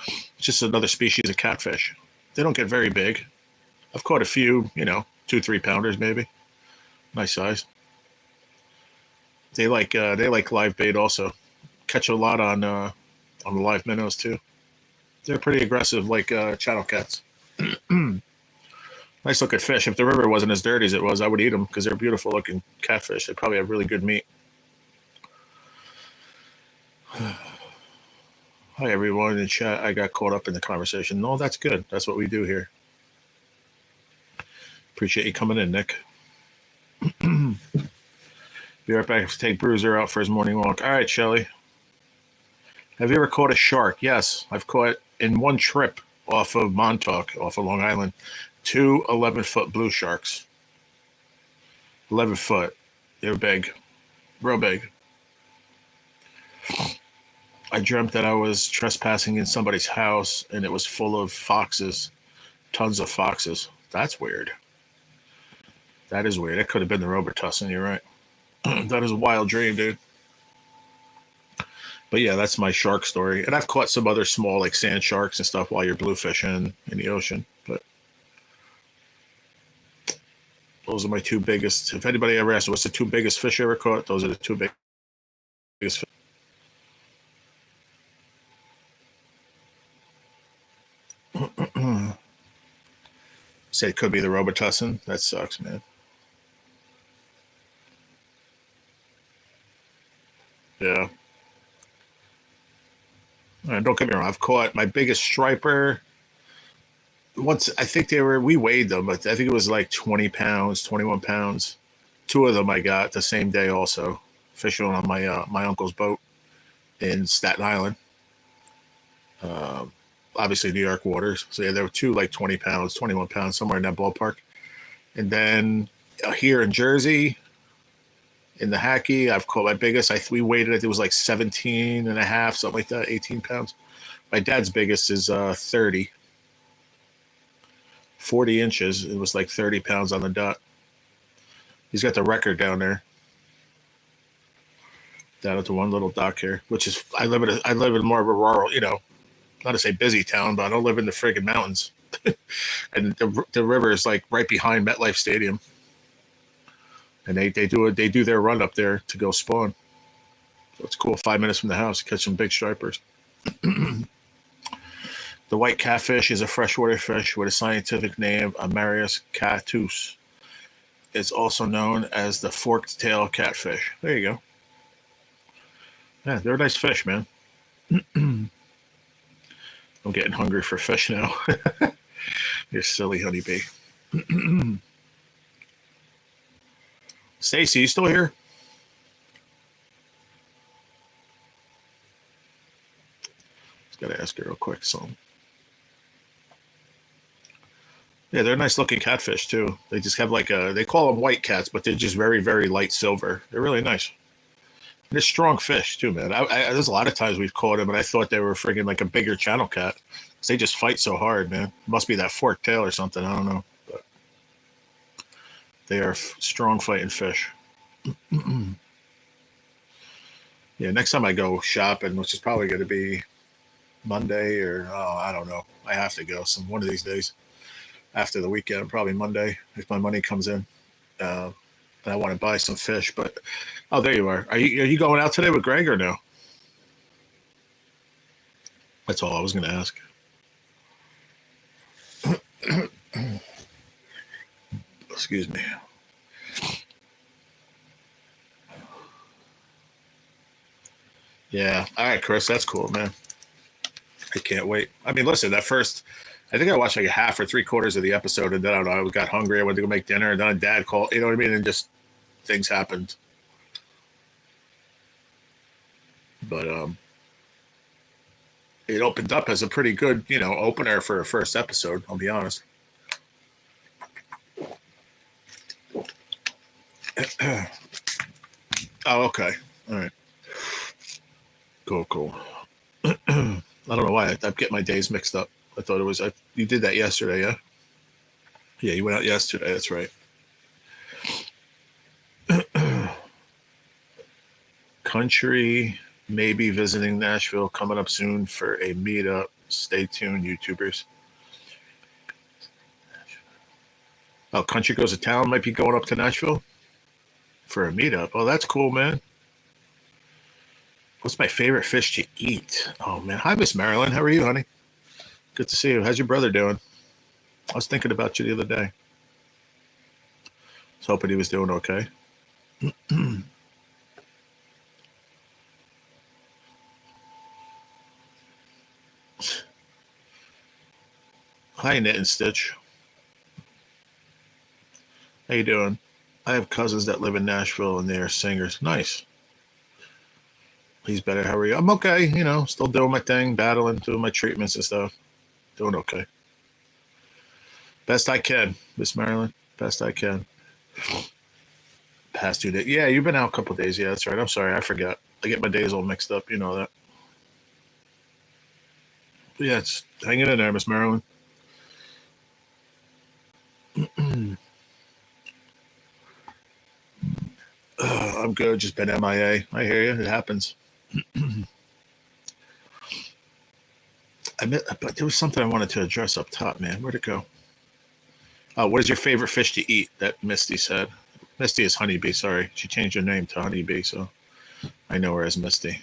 It's just another species of catfish. They don't get very big. I've caught a few, 2-3 pounders maybe. Nice size. They like live bait also. Catch a lot on the live minnows too. They're pretty aggressive, like channel cats. Nice looking fish. If the river wasn't as dirty as it was, I would eat them because they're beautiful looking catfish. They probably have really good meat. Hi everyone in chat. I got caught up in the conversation. No, that's good. That's what we do here. Appreciate you coming in, Nick. Be right back to take Bruiser out for his morning walk. All right, Shelly. Have you ever caught a shark? Yes, I've caught in one trip. off of Montauk, off of Long Island. 2 11-foot blue sharks. 11 foot. They're big. Real big. I dreamt that I was trespassing in somebody's house and it was full of foxes. Tons of foxes. That's weird. That is weird. That could have been the Robitussin. You're right. That is a wild dream, dude. But yeah, that's my shark story. And I've caught some other small, like sand sharks and stuff while you're bluefishing in the ocean. But those are my 2 biggest. If anybody ever asks what's the 2 biggest fish I ever caught, those are the 2 biggest fish. Say it could be the Robitussin. That sucks, man. Yeah. Don't get me wrong. I've caught my biggest striper. Once I think we weighed them, but I think it was like 20 pounds, 21 pounds. 2 of them I got the same day also, fishing on my uncle's boat in Staten Island. Obviously New York waters. So yeah, there were 2 like 20 pounds, 21 pounds, somewhere in that ballpark. And then here in Jersey, in the Hackey, I've caught my biggest. We weighed it. It was like 17 and a half, something like that, 18 pounds. My dad's biggest is 30. 40 inches. It was like 30 pounds on the dot. He's got the record down there. Down at the one little dock here, which is I live in more of a rural, not to say busy town, but I don't live in the friggin' mountains. And the river is like right behind MetLife Stadium. And they do their run up there to go spawn. So it's cool. 5 minutes from the house, catch some big stripers. The white catfish is a freshwater fish with a scientific name, Amarius catus. It's also known as the forked tail catfish. There you go. Yeah, they're a nice fish, man. I'm getting hungry for fish now. You're silly honeybee. Stacy, you still here? Just gotta ask her real quick. So, yeah, they're nice looking catfish too. They just have they call them white cats, but they're just very, very light silver. They're really nice. And they're strong fish too, man. There's a lot of times we've caught them, and I thought they were friggin' like a bigger channel cat. They just fight so hard, man. Must be that forked tail or something. I don't know. But they are strong fighting fish. Yeah, next time I go shopping, which is probably going to be Monday or I don't know. I have to go one of these days after the weekend, probably Monday if my money comes in. And I want to buy some fish, but there you are. Are you going out today with Greg or no? That's all I was going to ask. Excuse me. Yeah. All right, Chris. That's cool, man. I can't wait. I mean, listen, I think I watched like a half or 3/4 of the episode, and then I don't know, I got hungry. I went to go make dinner, and then Dad called. You know what I mean? And just things happened. But it opened up as a pretty good, opener for a first episode. I'll be honest. Oh, okay. All right. Cool. I don't know why. I'm getting my days mixed up. I thought it was... you did that yesterday, yeah? Yeah, you went out yesterday. That's right. Country maybe visiting Nashville coming up soon for a meetup. Stay tuned, YouTubers. Oh, Country Goes to Town might be going up to Nashville for a meetup. Oh, that's cool, man. What's my favorite fish to eat? Oh, man. Hi, Miss Marilyn. How are you, honey? Good to see you. How's your brother doing? I was thinking about you the other day. I was hoping he was doing okay. Hi, Knit and Stitch. How you doing? I have cousins that live in Nashville, and they are singers. Nice. He's better. How are you? I'm okay. Still doing my thing, battling, doing my treatments and stuff. Doing okay. Best I can, Miss Marilyn. Best I can. Past 2 days. Yeah, you've been out a couple of days. Yeah, that's right. I'm sorry. I forgot. I get my days all mixed up. You know that. But yeah, it's hanging in there, Miss Marilyn. I'm good. Just been MIA. I hear you. It happens. But there was something I wanted to address up top, man. Where'd it go? What is your favorite fish to eat? That Misty said. Misty is Honeybee. Sorry, she changed her name to Honeybee, so I know her as Misty.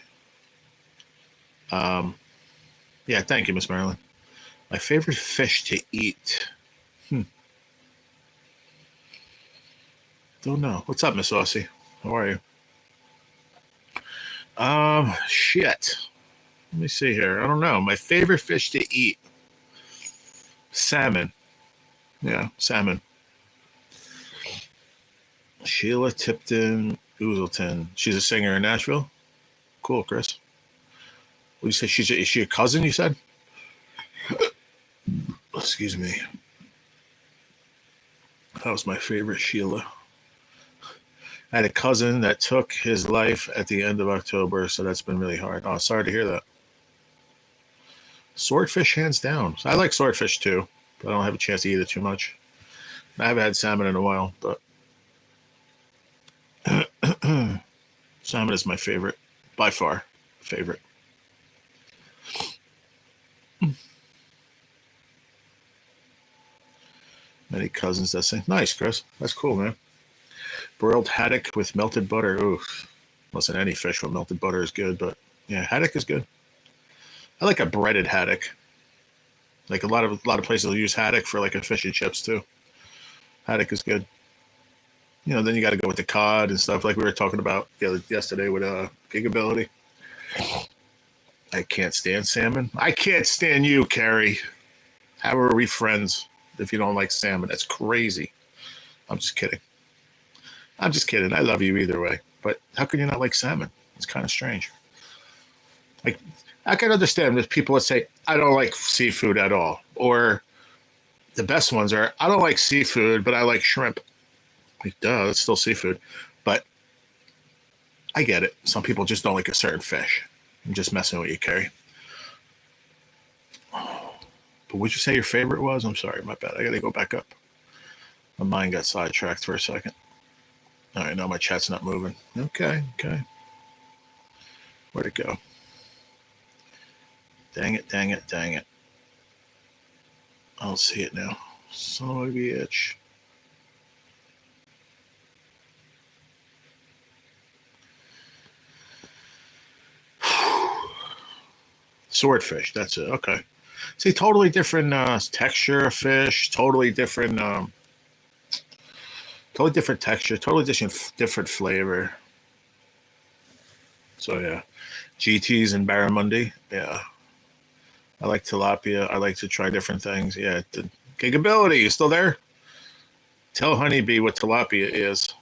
Yeah, thank you, Miss Marilyn. My favorite fish to eat. Don't know. What's up, Miss Aussie? How are you? Shit. Let me see here. I don't know. My favorite fish to eat. Salmon. Yeah, salmon. Sheila Tipton Oozleton. She's a singer in Nashville. Cool, Chris. What do you say? Is she a cousin, you said? Excuse me. That was my favorite, Sheila. I had a cousin that took his life at the end of October, so that's been really hard. Oh, sorry to hear that. Swordfish, hands down. I like swordfish too, but I don't have a chance to eat it too much. I haven't had salmon in a while, but salmon is my favorite, by far favorite. Many cousins that say, nice, Chris. That's cool, man. Broiled haddock with melted butter. Oof. Listen, any fish with melted butter is good, but yeah, haddock is good. I like a breaded haddock. Like a lot of places will use haddock for like a fish and chips too. Haddock is good. You know, then you got to go with the cod and stuff like we were talking about yesterday with Gigability. I can't stand salmon. I can't stand you, Carrie. How are we friends if you don't like salmon? That's crazy. I'm just kidding. I love you either way. But how can you not like salmon? It's kind of strange. Like, I can understand there's people that say, I don't like seafood at all. Or the best ones are, I don't like seafood, but I like shrimp. Like, duh, it's still seafood. But I get it. Some people just don't like a certain fish. I'm just messing with you, Carrie. But would you say your favorite was? I'm sorry, my bad. I got to go back up. My mind got sidetracked for a second. All right, now my chat's not moving. Okay. Where'd it go? Dang it. I don't see it now. Son of a bitch. Swordfish, that's it. Okay. See, totally different texture of fish, totally different texture, totally different flavor. So yeah. GTs and barramundi, yeah. I like tilapia. I like to try different things. Yeah. Gigability, you still there? Tell Honeybee what tilapia is.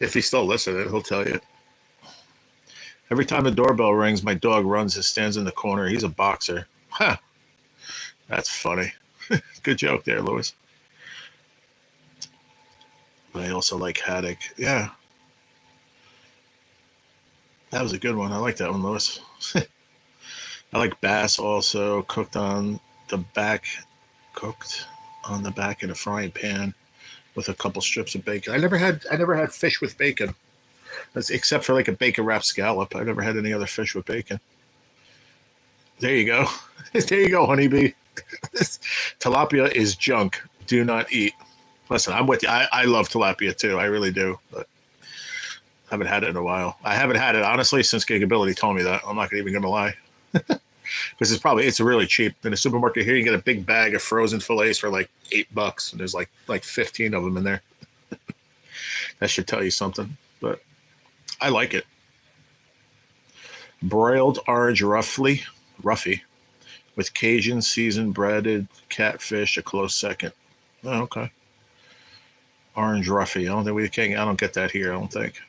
If he's still listening, he'll tell you. Every time the doorbell rings, my dog runs and stands in the corner. He's a boxer. Huh. That's funny. Good joke there, Louis. But I also like haddock. Yeah. That was a good one. I like that one, Louis. I like bass also, cooked on the back in a frying pan with a couple strips of bacon. I never had fish with bacon. Except for like a bacon wrapped scallop. I've never had any other fish with bacon. There you go. There you go, Honeybee. Tilapia is junk. Do not eat. Listen, I'm with you. I love tilapia too. I really do. But I haven't had it in a while. I haven't had it, honestly, since Gigability told me that. I'm not even going to lie. Because it's really cheap. In a supermarket here, you get a big bag of frozen fillets for like $8. And there's like 15 of them in there. That should tell you something. But I like it. Broiled orange ruffy with Cajun seasoned breaded catfish, a close second. Oh, okay. Orange ruffy. I don't get that here, I don't think.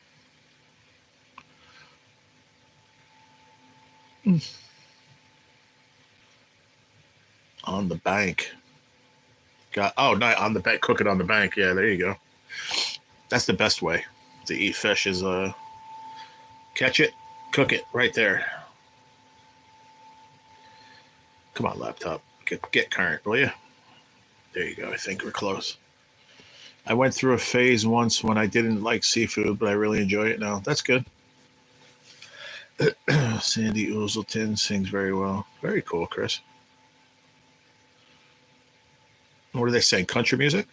On the bank. Not on the bank. Cook it on the bank. Yeah, there you go. That's the best way to eat fish is catch it, cook it right there. Come on, laptop. Get current, will you? There you go. I think we're close. I went through a phase once when I didn't like seafood, but I really enjoy it now. That's good. Sandy Oozleton sings very well. Very cool, Chris. What are they saying? Country music?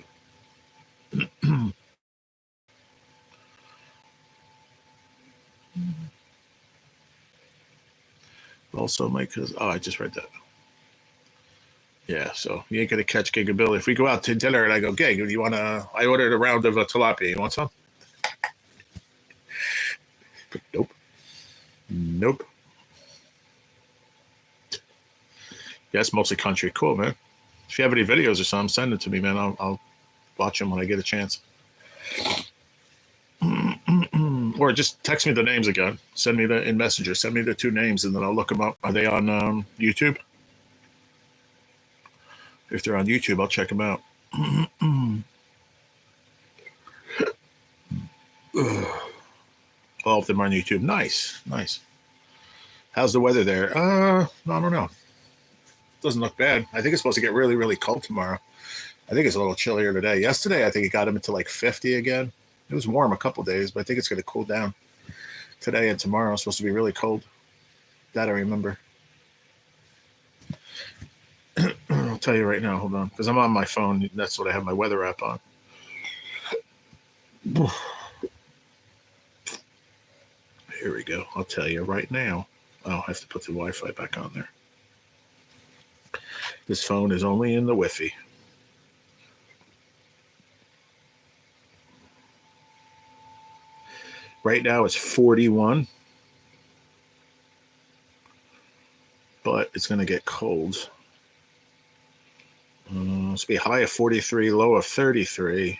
Also, Mike, I just read that. Yeah, so you ain't gonna catch Giga Billy. If we go out to dinner and I go, Gig, do you want to? I ordered a round of tilapia. You want some? Nope. Nope. Yeah, it's mostly country. Cool, man. If you have any videos or something, send it to me, man. I'll watch them when I get a chance. Or just text me the names again. Send me in Messenger. Send me the 2 names, and then I'll look them up. Are they on YouTube? If they're on YouTube, I'll check them out. All of them are on YouTube. Nice. How's the weather there? I don't know. Doesn't look bad. I think it's supposed to get really, really cold tomorrow. I think it's a little chillier today. Yesterday, I think it got into like 50 again. It was warm a couple days, but I think it's going to cool down. Today and tomorrow it's supposed to be really cold. That I remember. I'll tell you right now. Hold on. Because I'm on my phone. That's what I have my weather app on. Here we go. I'll tell you right now. I'll have to put the Wi-Fi back on there. This phone is only in the Wi-Fi. Right now it's 41. But it's going to get cold. It's going to be a high of 43, low of 33.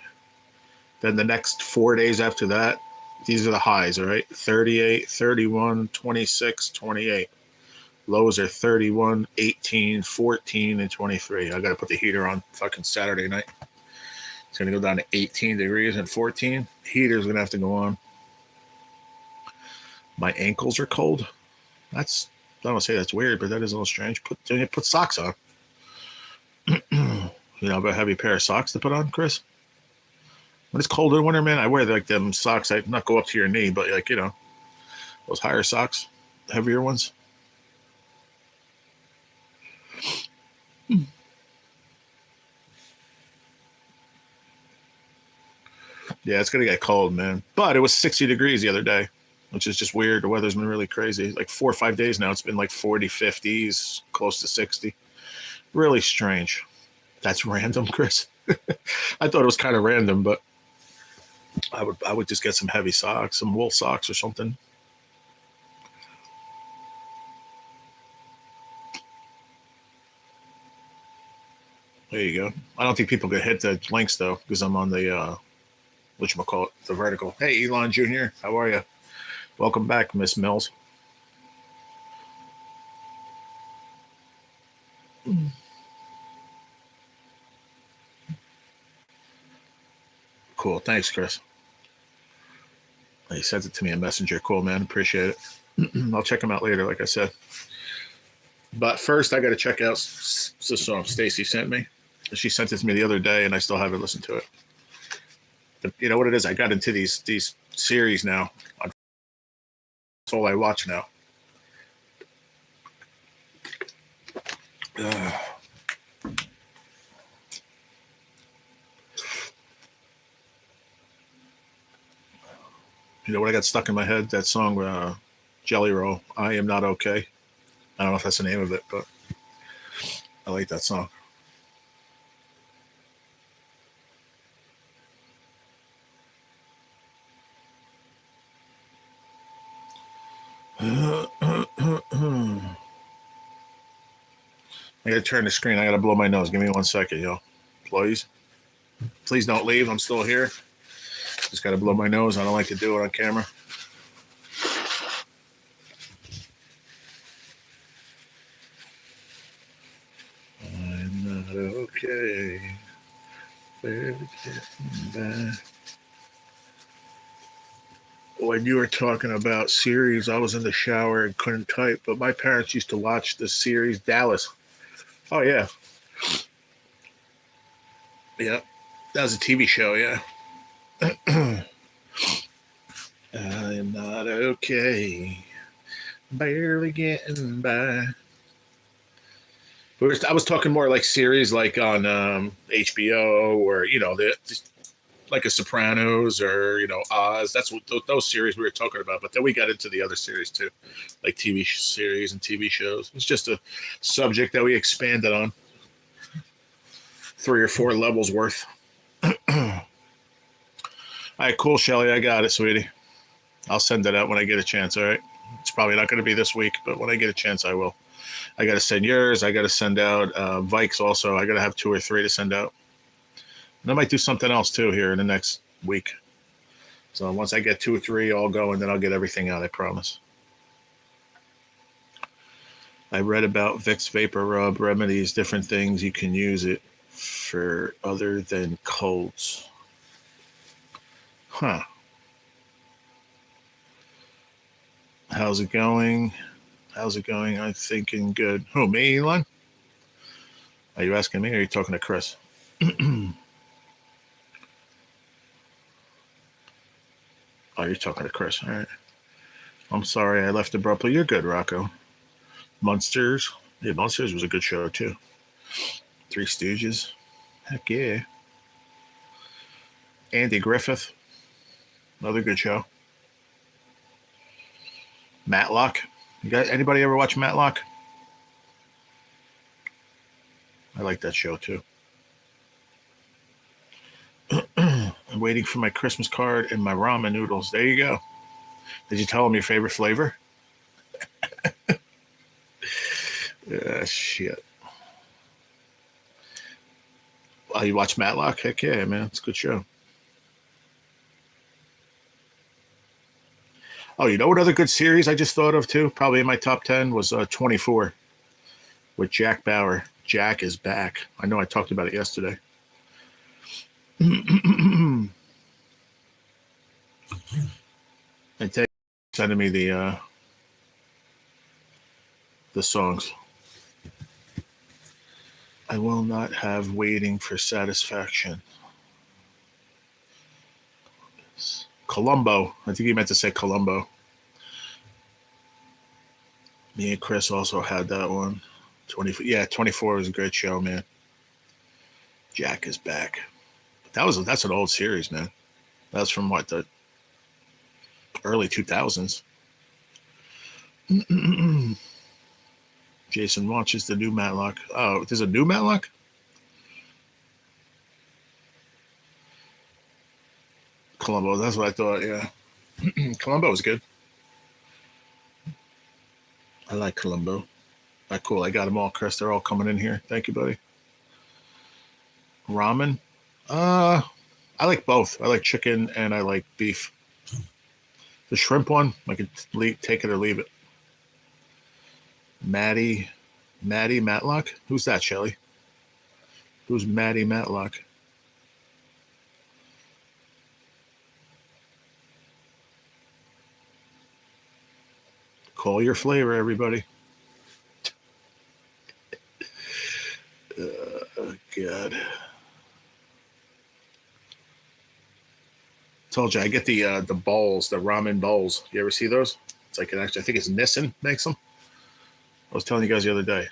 Then the next 4 days after that, these are the highs, all right? 38, 31, 26, 28. Lows are 31, 18, 14, and 23. I got to put the heater on fucking Saturday night. It's going to go down to 18 degrees and 14. Heater's going to have to go on. My ankles are cold. I don't say that's weird, but that is a little strange. Put socks on. You know, a heavy pair of socks to put on, Chris? When it's cold in winter, man, I wear like them socks. I not go up to your knee, but like, you know, those higher socks, heavier ones. Yeah, it's going to get cold, man. But it was 60 degrees the other day, which is just weird. The weather's been really crazy. Like 4 or 5 days now, it's been like 40, 50s, close to 60. Really strange. That's random, Chris. I thought it was kind of random, but I would just get some heavy socks, some wool socks or something. There you go. I don't think people could hit the links though, because I'm on the whatchamacallit, the vertical. Hey, Elon Jr., how are you? Welcome back, Miss Mills. Cool. Thanks, Chris. He sent it to me in Messenger. Cool, man. Appreciate it. I'll check him out later, like I said. But first, I got to check out the song Stacy sent me. She sent it to me the other day, and I still haven't listened to it. But you know what it is? I got into these series now. That's all I watch now. You know what I got stuck in my head? That song, Jelly Roll, I Am Not Okay. I don't know if that's the name of it, but I like that song. I gotta turn the screen. I gotta blow my nose. Give me 1 second, yo. Please. Please don't leave. I'm still here. Just gotta blow my nose. I don't like to do it on camera. I okay. When you were talking about series, I was in the shower and couldn't type, but my parents used to watch the series Dallas. Oh, yeah. Yeah. That was a TV show, yeah. I'm not okay. Barely getting by. I was talking more like series like on HBO or, like a Sopranos or, Oz. That's what those series we were talking about. But then we got into the other series too, like TV series and TV shows. It's just a subject that we expanded on. 3 or 4 levels worth. All right, cool, Shelly. I got it, sweetie. I'll send it out when I get a chance, all right? It's probably not going to be this week, but when I get a chance, I will. I got to send yours. I got to send out Vikes also. I got to have 2 or 3 to send out. And I might do something else too here in the next week. So once I get 2 or 3 all going, then I'll get everything out, I promise. I read about Vicks Vapor Rub remedies, different things you can use it for other than colds. Huh. How's it going? I'm thinking good. Who, me, Elon? Are you asking me or are you talking to Chris? Oh, you're talking to Chris. All right. I'm sorry I left abruptly. You're good, Rocco. Munsters. Yeah, Munsters was a good show, too. Three Stooges. Heck yeah. Andy Griffith. Another good show. Matlock. You got anybody ever watch Matlock? I like that show, too. I'm waiting for my Christmas card and my ramen noodles. There you go. Did you tell them your favorite flavor? Shit. Oh, you watch Matlock? Heck yeah, man. It's a good show. Oh, you know what other good series I just thought of, too? Probably in my top 10 was 24 with Jack Bauer. Jack is back. I know I talked about it yesterday. And thank you for sending me the songs. I will not have waiting for satisfaction. Columbo. I think he meant to say Columbo. Me and Chris also had that one. 24 was a great show, man. Jack is back. That's an old series, man. That was from what, the early 2000s. Jason watches the new Matlock. Oh, there's a new Matlock? Columbo, that's what I thought, yeah. Columbo was good. I like Columbo. All right, cool. I got them all, Chris. They're all coming in here. Thank you, buddy. Ramen? I like both. I like chicken and I like beef. The shrimp one, I could take it or leave it. Maddie Matlock? Who's that, Shelly? Who's Maddie Matlock? Call your flavor, everybody. God. Told you, I get the bowls, the ramen bowls. You ever see those? It's like I think it's Nissan makes them. I was telling you guys the other day.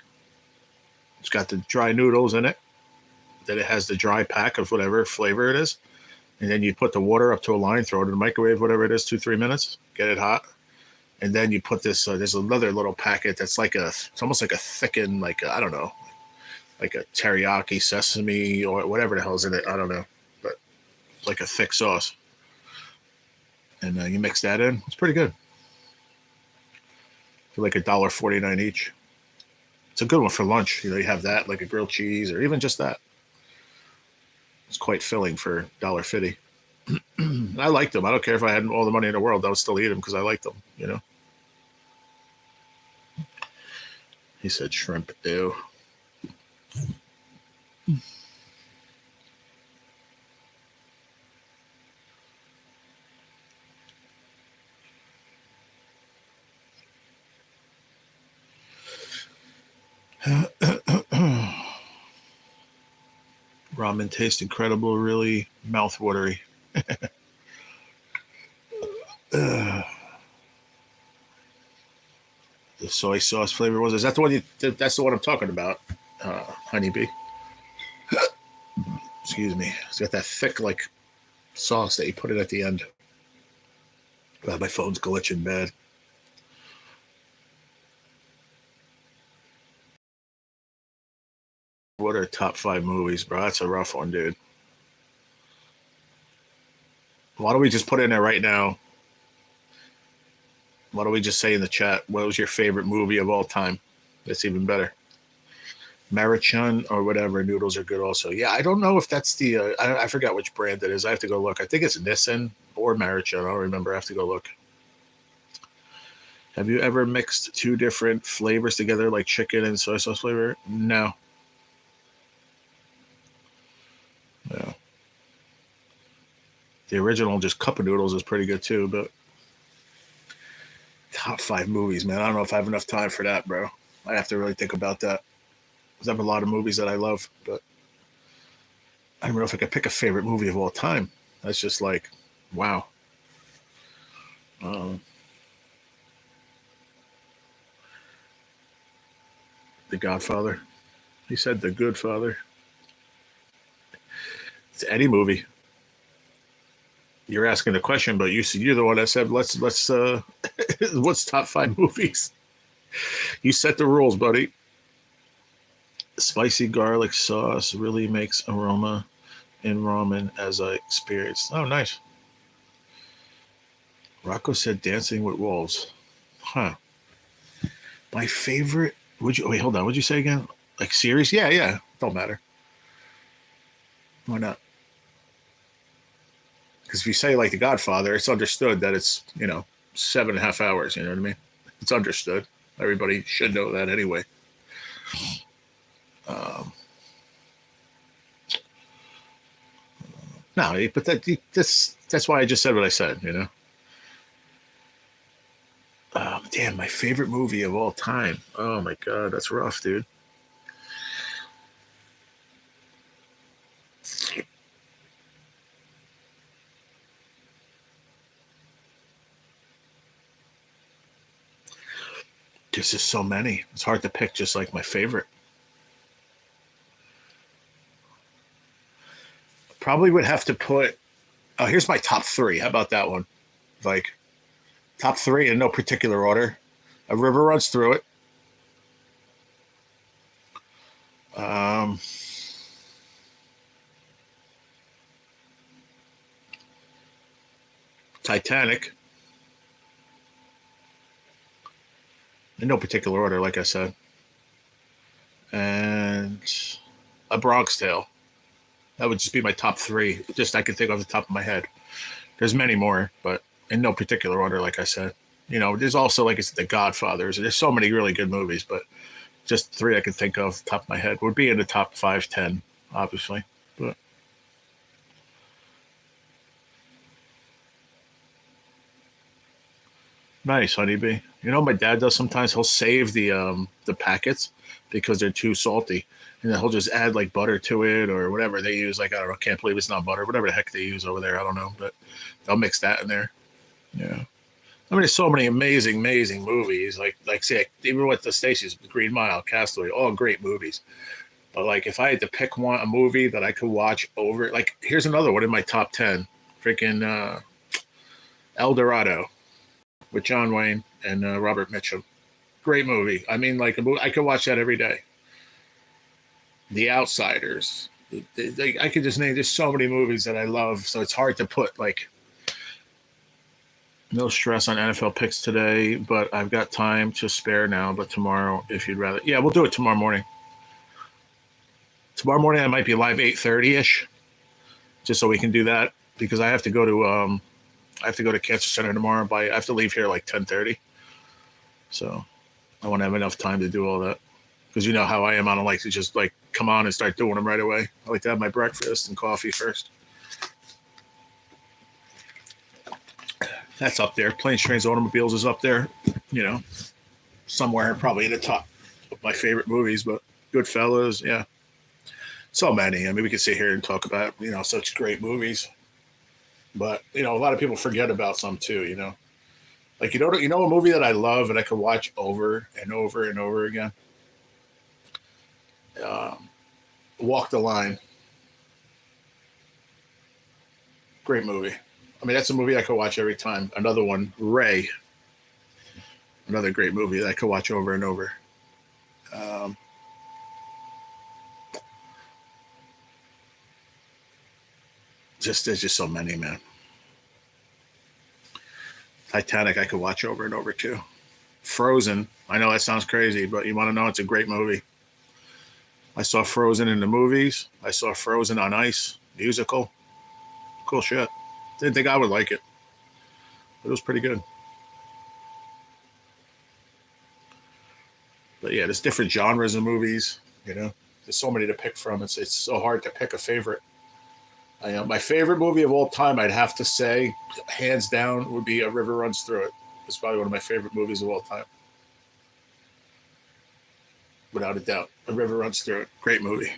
It's got the dry noodles in it. Then it has the dry pack of whatever flavor it is. And then you put the water up to a line, throw it in the microwave, whatever it is, 2-3 minutes, get it hot. And then you put this, there's another little packet that's it's almost like a thickened, I don't know, like a teriyaki sesame or whatever the hell's in it. I don't know. But like a thick sauce. And you mix that in. It's pretty good. For like $1.49 each. It's a good one for lunch. You have that, like a grilled cheese or even just that. It's quite filling for $1.50. I like them. I don't care if I had all the money in the world. I would still eat them because I like them, He said shrimp. Ew. Ramen tastes incredible, really mouth-watery. The soy sauce flavor was. Is that the one? That's the one I'm talking about, honeybee. Excuse me. It's got that thick like sauce that you put it at the end. God, my phone's glitching bad. What are top 5 movies, bro? That's a rough one, dude. Why don't we just put in there right now? Why don't we just say in the chat, what was your favorite movie of all time? That's even better. Maruchan or whatever. Noodles are good also. Yeah, I don't know if that's the, I forgot which brand it is. I have to go look. I think it's Nissan or Maruchan. I don't remember. I have to go look. Have you ever mixed 2 different flavors together like chicken and soy sauce flavor? No. No. The original just cup of noodles is pretty good too, but top 5 movies, man. I don't know if I have enough time for that, bro. I have to really think about that. Because I have a lot of movies that I love, but I don't know if I could pick a favorite movie of all time. That's just like, wow. The Godfather. He said The Good Father. It's any movie. You're asking the question, but you're the one that said let's what's top 5 movies? You set the rules, buddy. Spicy garlic sauce really makes aroma in ramen as I experienced. Oh, nice. Rocco said Dancing with Wolves. Huh. My favorite. Wait, hold on. What'd you say again? Like series? Yeah. Don't matter. Why not? Because if you say like The Godfather, it's understood that it's, 7.5 hours. You know what I mean? It's understood. Everybody should know that anyway. No, but that's why I just said what I said. Damn, my favorite movie of all time. Oh my God, that's rough, dude. There's just so many. It's hard to pick just like my favorite. Probably would have to put. Oh, here's my top 3. How about that one? Like top 3 in no particular order. A river runs through it. Titanic. In no particular order, like I said. And A Bronx Tale. That would just be my top 3. Just I can think off the top of my head. There's many more, but in no particular order, like I said. There's also, like it's The Godfathers. There's so many really good movies, but just 3 I can think of off the top of my head would be in the top 5, 10, obviously. But nice, honeybee. My dad does sometimes. He'll save the packets because they're too salty, and then he'll just add like butter to it or whatever they use. Like I don't know, can't believe it's not butter. Whatever the heck they use over there, I don't know, but they'll mix that in there. Yeah, I mean, there's so many amazing movies. Like say even with the Stacy's, Green Mile, Castaway, all great movies. But like if I had to pick a movie that I could watch over, like here's another one in my top 10, freaking El Dorado with John Wayne and Robert Mitchum. Great movie. I mean, like I could watch that every day. The Outsiders. I could just name. There's so many movies that I love, so it's hard to put like. No stress on NFL picks today, but I've got time to spare now. But tomorrow, if you'd rather, yeah, we'll do it tomorrow morning. Tomorrow morning, I might be live 8:30 ish, just so we can do that because I have to go to Cancer Center tomorrow. I have to leave here like 10:30, so I want to have enough time to do all that because you know how I am. I don't like to just like come on and start doing them right away. I like to have my breakfast and coffee first. That's up there. Planes, Trains, Automobiles is up there, you know, somewhere probably in the top of my favorite movies, but Goodfellas, yeah. So many. I mean, we could sit here and talk about, you know, such great movies. But, you know, a lot of people forget about some too, you know. Like, you know a movie that I love and I could watch over and over and over again? Walk the Line. Great movie. I mean, that's a movie I could watch every time. Another one, Ray. Another great movie that I could watch over and over. There's just so many, man. Titanic I could watch over and over too. Frozen. I know that sounds crazy, but you want to know it's a great movie. I saw Frozen in the movies. I saw Frozen on Ice, musical. Cool shit. Didn't think I would like it, but it was pretty good. But yeah, there's different genres of movies, you know. There's so many to pick from. It's so hard to pick a favorite. My favorite movie of all time, I'd have to say, hands down, would be A River Runs Through It. It's probably one of my favorite movies of all time. Without a doubt. A River Runs Through It. Great movie.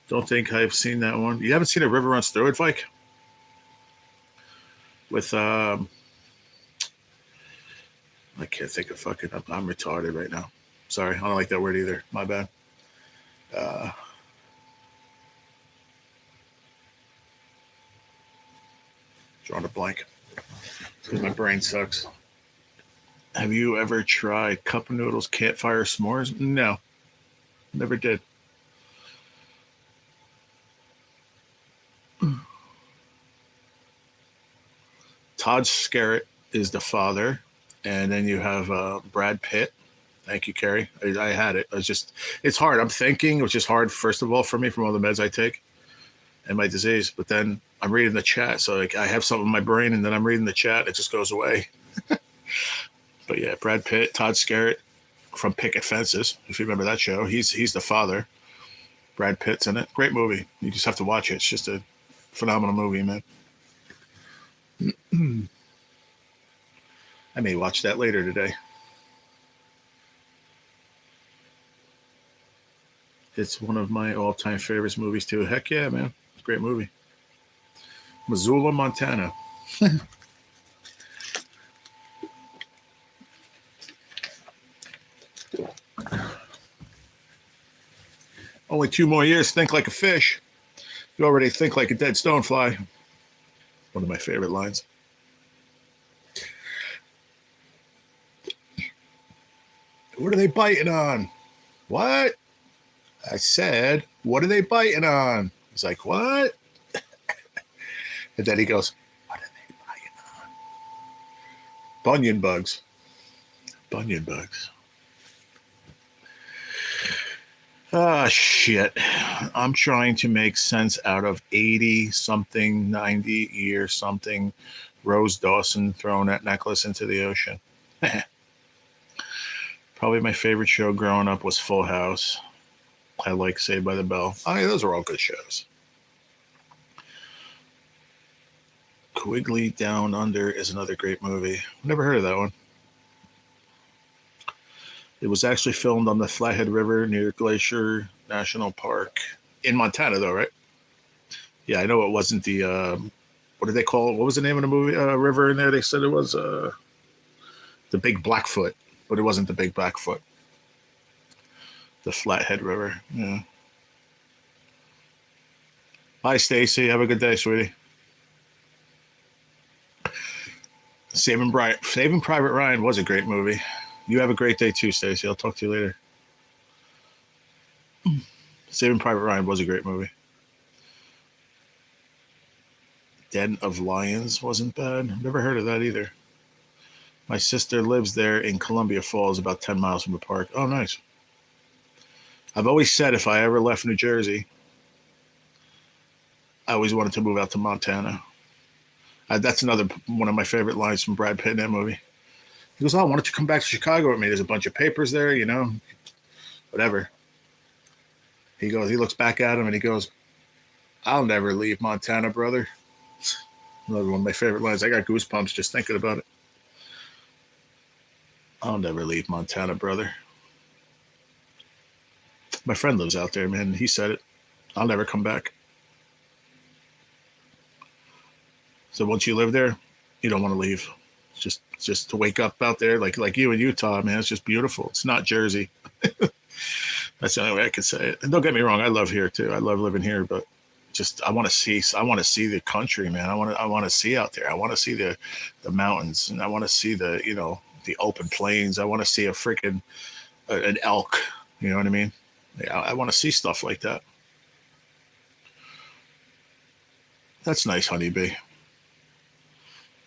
Don't think I've seen that one. You haven't seen A River Runs Through It, Vike? With, I can't think of fucking, I'm retarded right now. Sorry, I don't like that word either. My bad. Drawing a blank. Because my brain sucks. Have you ever tried cup noodles, campfire s'mores? No, never did. Todd Skerritt is the father, and then you have Brad Pitt. Thank you, Carrie. I had it. It's hard. I'm thinking, which is hard, first of all, for me from all the meds I take and my disease. But then I'm reading the chat. So like I have something in my brain, and then I'm reading the chat. It just goes away. But yeah, Brad Pitt, Todd Skerritt from Picket Fences. If you remember that show, he's the father. Brad Pitt's in it. Great movie. You just have to watch it. It's just a phenomenal movie, man. I may watch that later today. It's one of my all-time favorites movies too. Heck yeah, man. It's a great movie. Missoula, Montana. Only 2 more years, think like a fish. You already think like a dead stonefly. One of my favorite lines. What are they biting on? What? I said, what are they biting on? He's like, what? And then he goes, what are they biting on? Bunion bugs. Bunion bugs. Ah, shit. I'm trying to make sense out of 80-something, 90-year something Rose Dawson throwing that necklace into the ocean. Probably my favorite show growing up was Full House. I like Saved by the Bell. I mean, those are all good shows. Quigley Down Under is another great movie. Never heard of that one. It was actually filmed on the Flathead River near Glacier National Park in Montana, though, right? Yeah, I know it wasn't the, what did they call it? What was the name of the movie river in there? They said it was the Big Blackfoot, but it wasn't the Big Blackfoot. The Flathead River, yeah. Bye, Stacy. Have a good day, sweetie. Saving Private Ryan was a great movie. You have a great day too, Stacy. I'll talk to you later. Saving Private Ryan was a great movie. Den of Lions wasn't bad. Never heard of that either. My sister lives there in Columbia Falls, about 10 miles from the park. Oh, nice. I've always said if I ever left New Jersey, I always wanted to move out to Montana. That's another one of my favorite lines from Brad Pitt in that movie. He goes, "Oh, why don't you come back to Chicago with me? There's a bunch of papers there, you know, whatever." He goes, he looks back at him and he goes, "I'll never leave Montana, brother." Another one of my favorite lines. I got goosebumps just thinking about it. I'll never leave Montana, brother. My friend lives out there, man. He said it. I'll never come back. So once you live there, you don't want to leave. It's just to wake up out there, like you in Utah, man. It's just beautiful. It's not Jersey. That's the only way I can say it. And don't get me wrong, I love here too. I love living here, but just I want to see the country, man. I want to see out there. I want to see the mountains, and I want to see the open plains. I want to see a freaking an elk. You know what I mean? Yeah, I want to see stuff like that. That's nice, honeybee.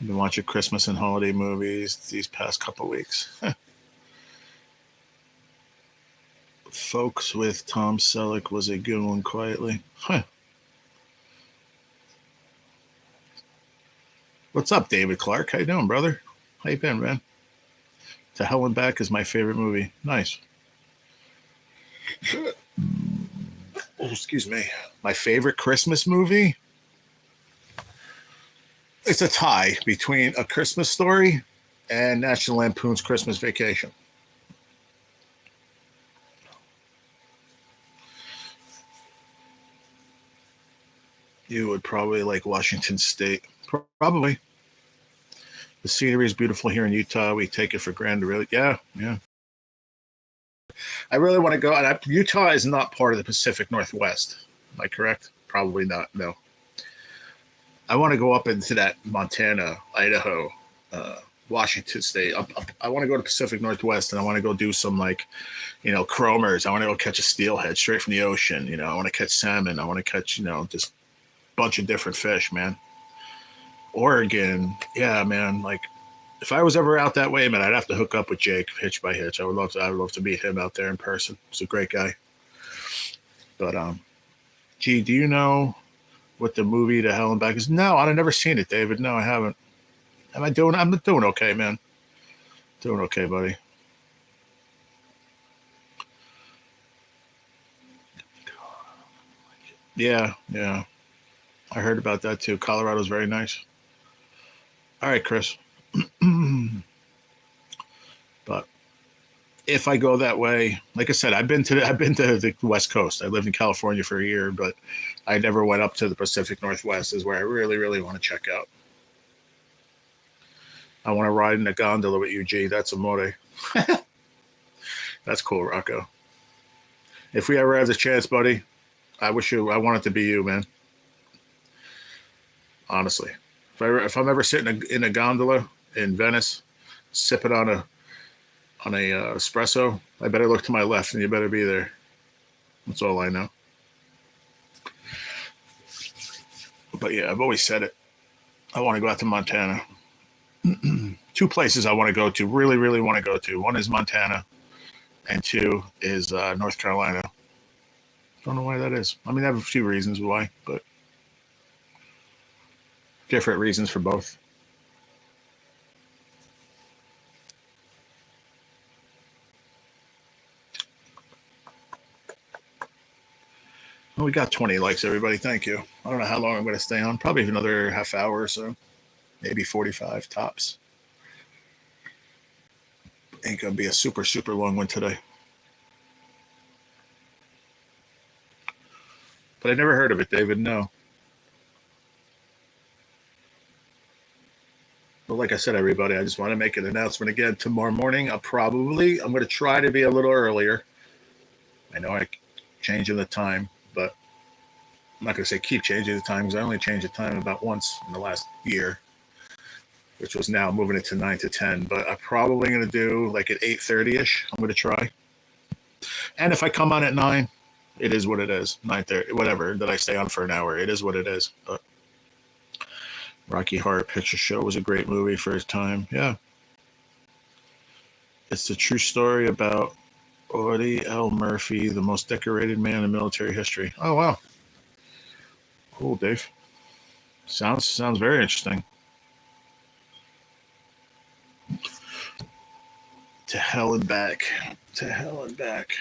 I've been watching Christmas and holiday movies these past couple of weeks. Folks with Tom Selleck was a good one, quietly. What's up, David Clark? How you doing, brother? How you been, man? To Hell and Back is my favorite movie. Nice. Oh, excuse me. My favorite Christmas movie? It's a tie between A Christmas Story and National Lampoon's Christmas Vacation. You would probably like Washington State. Probably. The scenery is beautiful here in Utah. We take it for granted, really. Yeah. I really want to go. And Utah is not part of the Pacific Northwest. Am I correct? Probably not. No. I want to go up into that Montana, Idaho, Washington State. I want to go to Pacific Northwest, and I want to go do some chromers. I want to go catch a steelhead straight from the ocean. I want to catch salmon. I want to catch just a bunch of different fish, man. Oregon, yeah, man. Like, if I was ever out that way, man, I'd have to hook up with Jake, Hitch by Hitch. I would love to meet him out there in person. He's a great guy. But gee, do you know what the movie To Hell and Back is? No, I've never seen it, David. No, I haven't. I'm doing okay, man. Doing okay, buddy. Yeah. I heard about that too. Colorado's very nice. All right, Chris. But if I go that way, like I said, I've been to the West Coast. I lived in California for a year, but I never went up to the Pacific Northwest. Is where I really, really want to check out. I want to ride in a gondola with you, G. That's amore. That's cool, Rocco. If we ever have the chance, buddy, I want it to be you, man. Honestly, if I'm ever sitting in a gondola in Venice, sipping on a espresso, I better look to my left, and you better be there. That's all I know. But yeah, I've always said it. I want to go out to Montana. Two places I want to go to, really, really want to go to. One is Montana, and two is North Carolina. Don't know why that is. I mean, I have a few reasons why, but different reasons for both. Well, we got 20 likes, everybody. Thank you. I don't know how long I'm going to stay on. Probably another half hour or so. Maybe 45 tops. Ain't going to be a super, super long one today. But I never heard of it, David. No. But like I said, everybody, I just want to make an announcement again. Tomorrow morning, I'm going to try to be a little earlier. I know I changing the time, but I'm not going to say keep changing the time, because I only changed the time about once in the last year, which was now moving it to 9 to 10. But I'm probably going to do like at 8:30ish. I'm going to try. And if I come on at 9, it is what it is. 9:30, whatever, that I stay on for an hour. It is what it is. But Rocky Horror Picture Show was a great movie for its time. Yeah. It's the true story about Audie L. Murphy, the most decorated man in military history. Oh, wow. Cool, Dave. Sounds very interesting. To hell and back. To hell and back.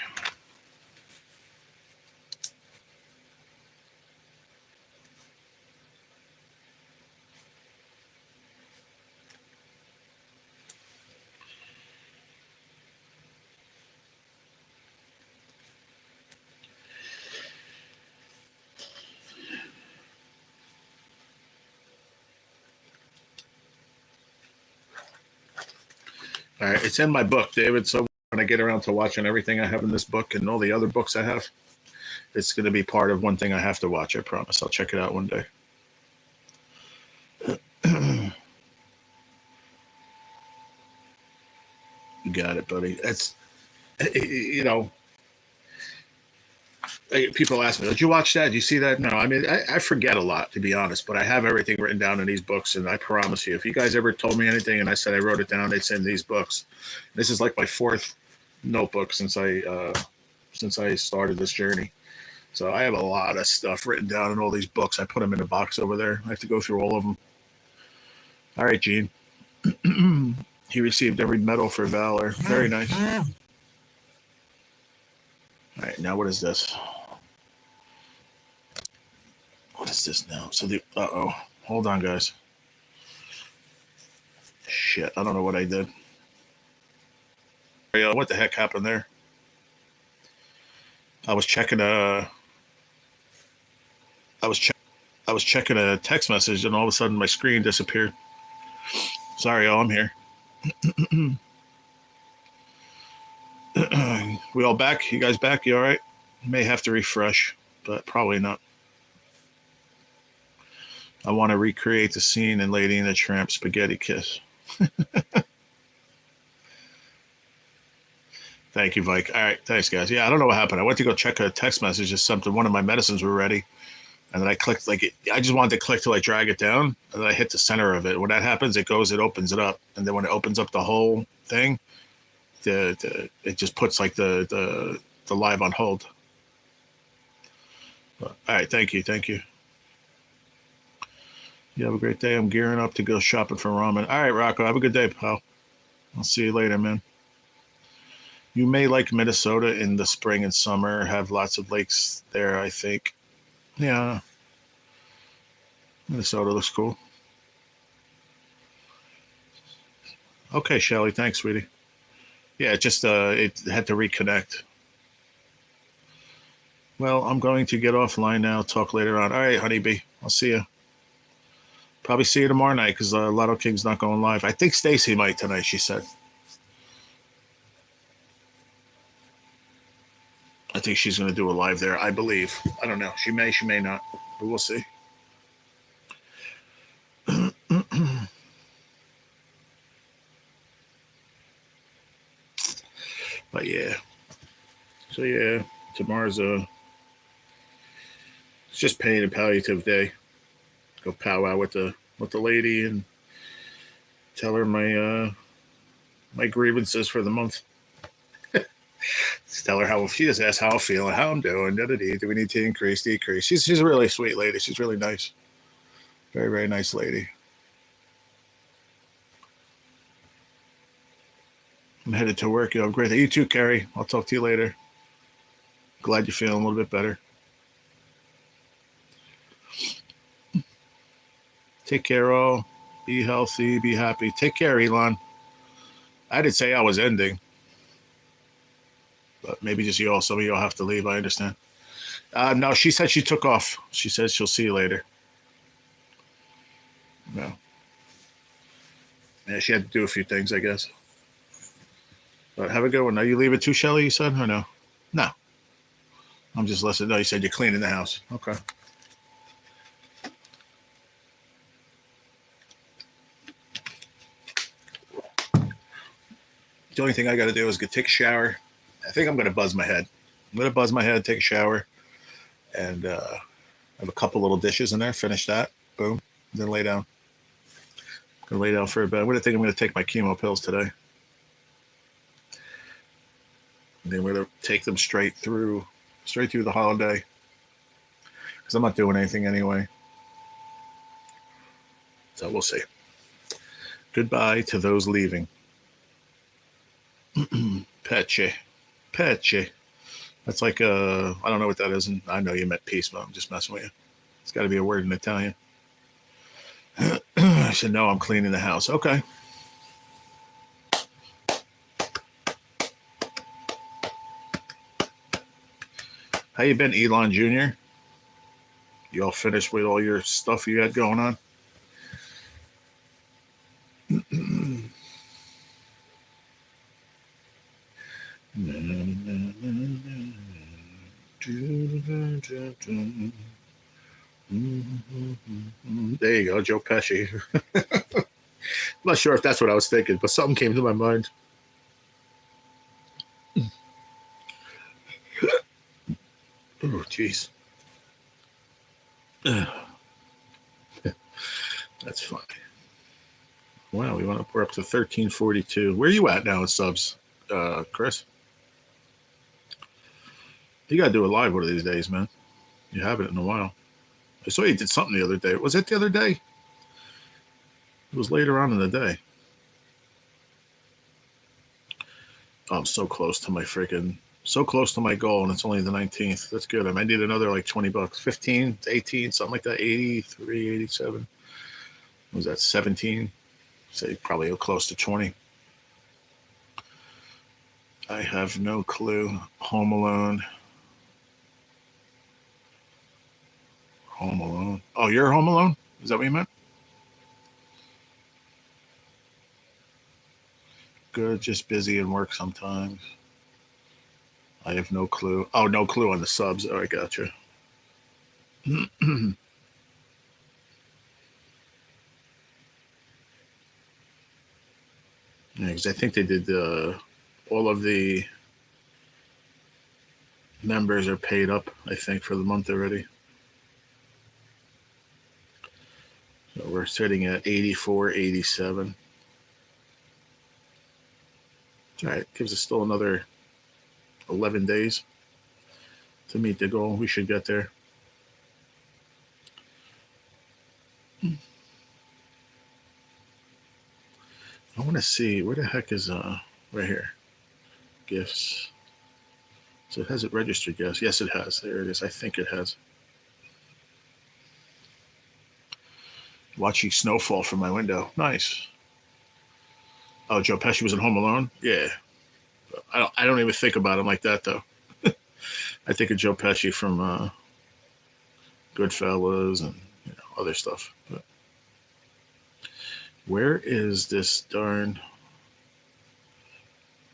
All right, it's in my book, David. So when I get around to watching everything I have in this book and all the other books I have, it's going to be part of one thing I have to watch. I promise. I'll check it out one day. You got it, buddy. That's, you know, people ask me, did you watch that? Did you see that? No, I mean, I forget a lot, to be honest, but I have everything written down in these books. And I promise you, if you guys ever told me anything and I said I wrote it down, it's in these books. This is like my fourth notebook since I started this journey. So I have a lot of stuff written down in all these books. I put them in a box over there. I have to go through all of them. All right, Gene. He received every medal for valor. Very nice. All right, now what is this? What is this now? So the hold on, guys. Shit, I don't know what I did. What the heck happened there? I was checking a text message, and all of a sudden my screen disappeared. Sorry, y'all, I'm here. We all back? You guys back? You all right? May have to refresh, but probably not. I want to recreate the scene in Lady and the Tramp spaghetti kiss. Thank you, Vike. All right, thanks, guys. Yeah, I don't know what happened. I went to go check a text message or something. One of my medicines were ready, and then I clicked I just wanted to click till I drag it down, and then I hit the center of it. When that happens, it opens it up, and then when it opens up the whole thing, it just puts like the live on hold. But, all right, thank you. You have a great day. I'm gearing up to go shopping for ramen. All right, Rocco, have a good day, pal. I'll see you later, man. You may like Minnesota in the spring and summer. Have lots of lakes there, I think. Yeah. Minnesota looks cool. Okay, Shelly. Thanks, sweetie. Yeah, it just it had to reconnect. Well, I'm going to get offline now. Talk later on. All right, honeybee. I'll see you. Probably see you tomorrow night because Lotto King's not going live. I think Stacy might tonight, she said. I think she's going to do a live there, I believe. I don't know. She may not. But we'll see. But yeah. So yeah, tomorrow's it's just pain and palliative day. Go powwow with the lady and tell her my grievances for the month. Just tell her how she just asks how I'm feeling, how I'm doing, do we need to increase, decrease. She's a really sweet lady. She's really nice. Very, very nice lady. I'm headed to work. You have a great day. You too, Carrie. I'll talk to you later. Glad you're feeling a little bit better. Take care, all. Be healthy. Be happy. Take care, Elon. I didn't say I was ending. But maybe just you all. Some of you all have to leave. I understand. No, she said she took off. She says she'll see you later. No. Yeah, she had to do a few things, I guess. But have a good one. Are you leaving too, Shelly, you said, or no? No. I'm just listening. No, you said you're cleaning the house. Okay. The only thing I got to do is take a shower. I think I'm going to buzz my head. I'm going to buzz my head, take a shower, and have a couple little dishes in there. Finish that. Boom. Then lay down. Gonna lay down for a bit. I'm gonna think I'm gonna take my chemo pills today. And then we're gonna take them straight through the holiday. Because I'm not doing anything anyway. So we'll see. Goodbye to those leaving. Peche. That's like I don't know what that is, and I know you meant peace, but I'm just messing with you. It's got to be a word in Italian. I said, no, I'm cleaning the house. Okay. How you been, Elon Jr.? You all finished with all your stuff you had going on? There you go, Joe Pesci. I'm not sure if that's what I was thinking, but something came to my mind. Oh, jeez. That's funny. Wow, we're up to 1342. Where are you at now in subs, Chris? You got to do it live one of these days, man. You haven't in a while. I saw you did something the other day. Was it the other day? It was later on in the day. Oh, I'm so close to my goal, and it's only the 19th. That's good. I might need another like $20, 15, 18, something like that. 83, 87. Was that 17? Say probably close to 20. I have no clue. Home Alone. Oh, you're Home Alone? Is that what you meant? Good, just busy and work sometimes. I have no clue. Oh, no clue on the subs. Oh, I gotcha. Yeah, because I think they did all of the members are paid up, I think, for the month already. So we're sitting at 84, 87. All right, gives us still another 11 days to meet the goal. We should get there. I want to see where the heck is right here. Gifts. So it has it registered, yes. Yes, it has. There it is. I think it has. Watching snowfall from my window. Nice. Oh, Joe Pesci was in Home Alone? Yeah. I don't even think about him like that, though. I think of Joe Pesci from Goodfellas and other stuff. But where is this darn...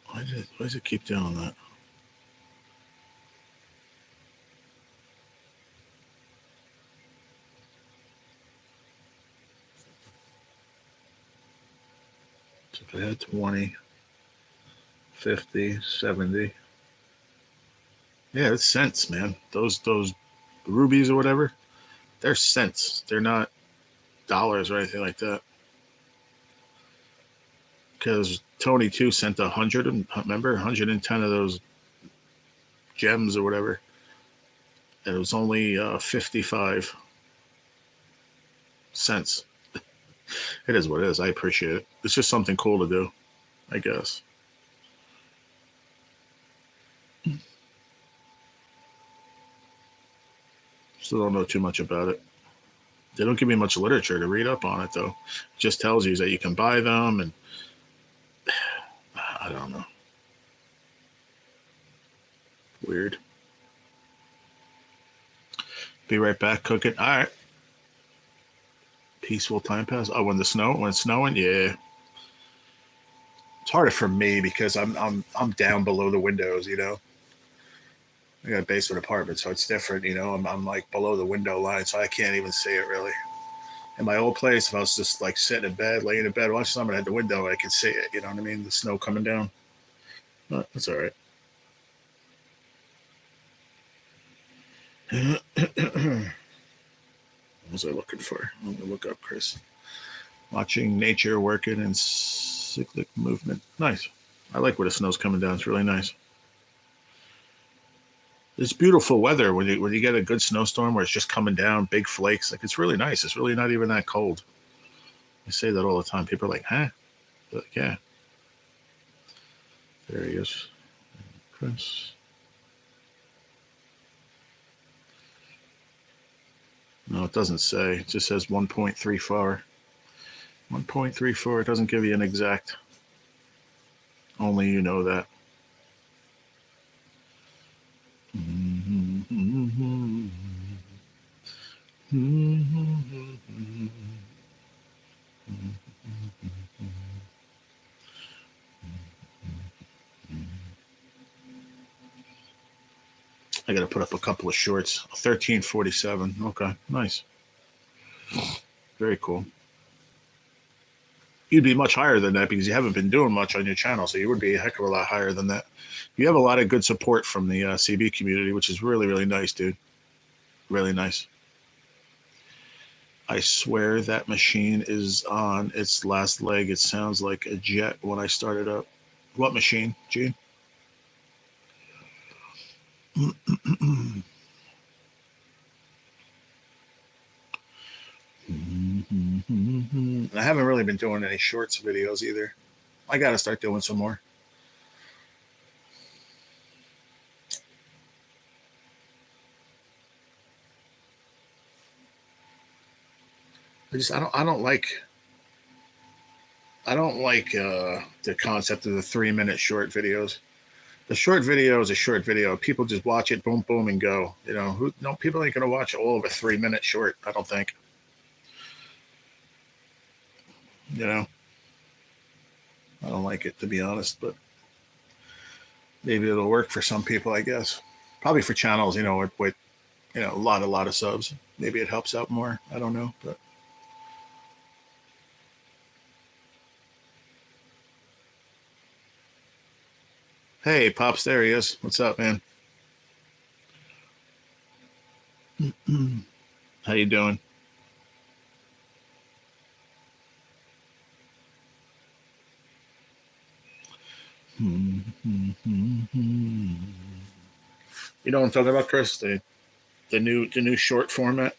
Why does it keep doing that? So if I had 20, 50, 70. Yeah, it's cents, man. Those rubies or whatever, they're cents. They're not dollars or anything like that. Because Tony too sent 100, remember, 110 of those gems or whatever. And it was only 55 cents. It is what it is. I appreciate it. It's just something cool to do, I guess. Still don't know too much about it. They don't give me much literature to read up on it, though. It just tells you that you can buy them, and I don't know. Weird. Be right back cooking. All right. Peaceful time pass. Oh, when it's snowing, yeah. It's harder for me because I'm down below the windows, I got a basement apartment, so it's different, I'm like below the window line, so I can't even see it really. In my old place, if I was just like sitting in bed, laying in bed, watching somebody at the window, I could see it, you know what I mean? The snow coming down. But that's all right. What was I looking for? I'm going to look up, Chris. Watching nature working in cyclic movement. Nice. I like where the snow's coming down. It's really nice. It's beautiful weather when you get a good snowstorm where it's just coming down, big flakes. Like, it's really nice. It's really not even that cold. I say that all the time. People are like, huh? But yeah. There he is. Chris. No, it doesn't say. It just says 1.34. 1.34. It doesn't give you an exact. Only you know that. I got to put up a couple of shorts. 1347. Okay, nice. Very cool. You'd be much higher than that because you haven't been doing much on your channel, so you would be a heck of a lot higher than that. You have a lot of good support from the CB community, which is really, really nice, dude. Really nice. I swear that machine is on its last leg. It sounds like a jet when I start it up. What machine, Gene? I haven't really been doing any shorts videos either. I got to start doing some more. I don't like the concept of the 3-minute short videos. The short video is a short video. People just watch it, boom, boom, and go. You know, people ain't gonna watch all of a 3-minute short. I don't think. You know, I don't like it, to be honest, but maybe it'll work for some people, I guess. Probably for channels, you know, with a lot of subs. Maybe it helps out more. I don't know, but. Hey, Pops, there he is. What's up, man? How you doing? You know what I'm talking about, Chris? The new short format.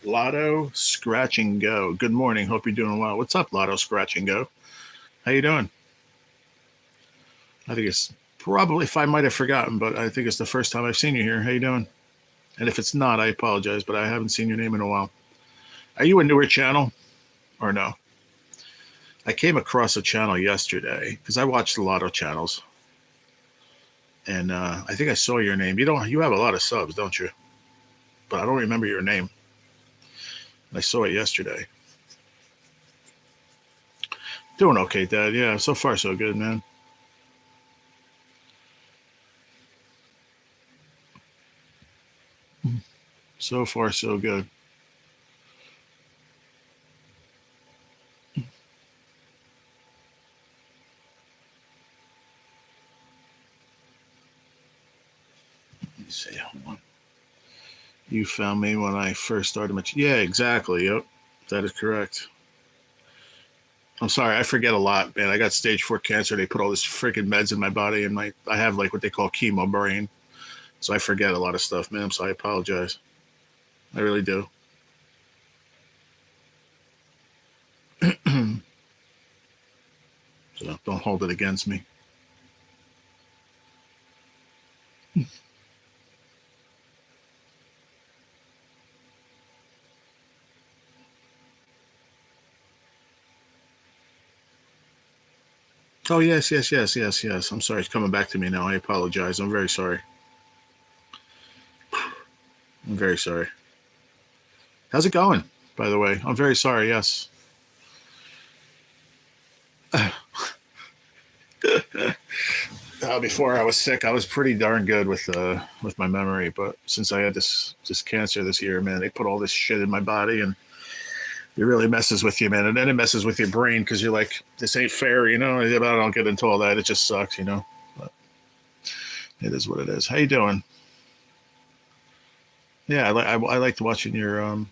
Lotto Scratch and Go. Good morning. Hope you're doing well. What's up, Lotto Scratch and Go? How you doing? I think it's probably, if I might have forgotten, but I think it's the first time I've seen you here. How you doing? And if it's not, I apologize, but I haven't seen your name in a while. Are you a newer channel or no? I came across a channel yesterday because I watched a lot of channels, and I think I saw your name. You have a lot of subs, don't you? But I don't remember your name. I saw it yesterday. Doing okay, Dad. Yeah, so far so good, man. So far so good. Let me see. Hold on. You found me when I first started my. Yeah, exactly. Yep, that is correct. I'm sorry, I forget a lot, man. I got stage 4 cancer. They put all this freaking meds in my body, and I have like what they call chemo brain, so I forget a lot of stuff, man. So I apologize. I really do. So don't hold it against me. Oh, yes. I'm sorry. It's coming back to me now. I apologize. I'm very sorry. I'm very sorry. How's it going, by the way? I'm very sorry. Yes. Before I was sick, I was pretty darn good with my memory. But since I had this cancer this year, man, they put all this shit in my body, and it really messes with you, man. And then it messes with your brain because you're like, this ain't fair, you know. I don't get into all that. It just sucks, you know. But it is what it is. How you doing? Yeah, I liked watching your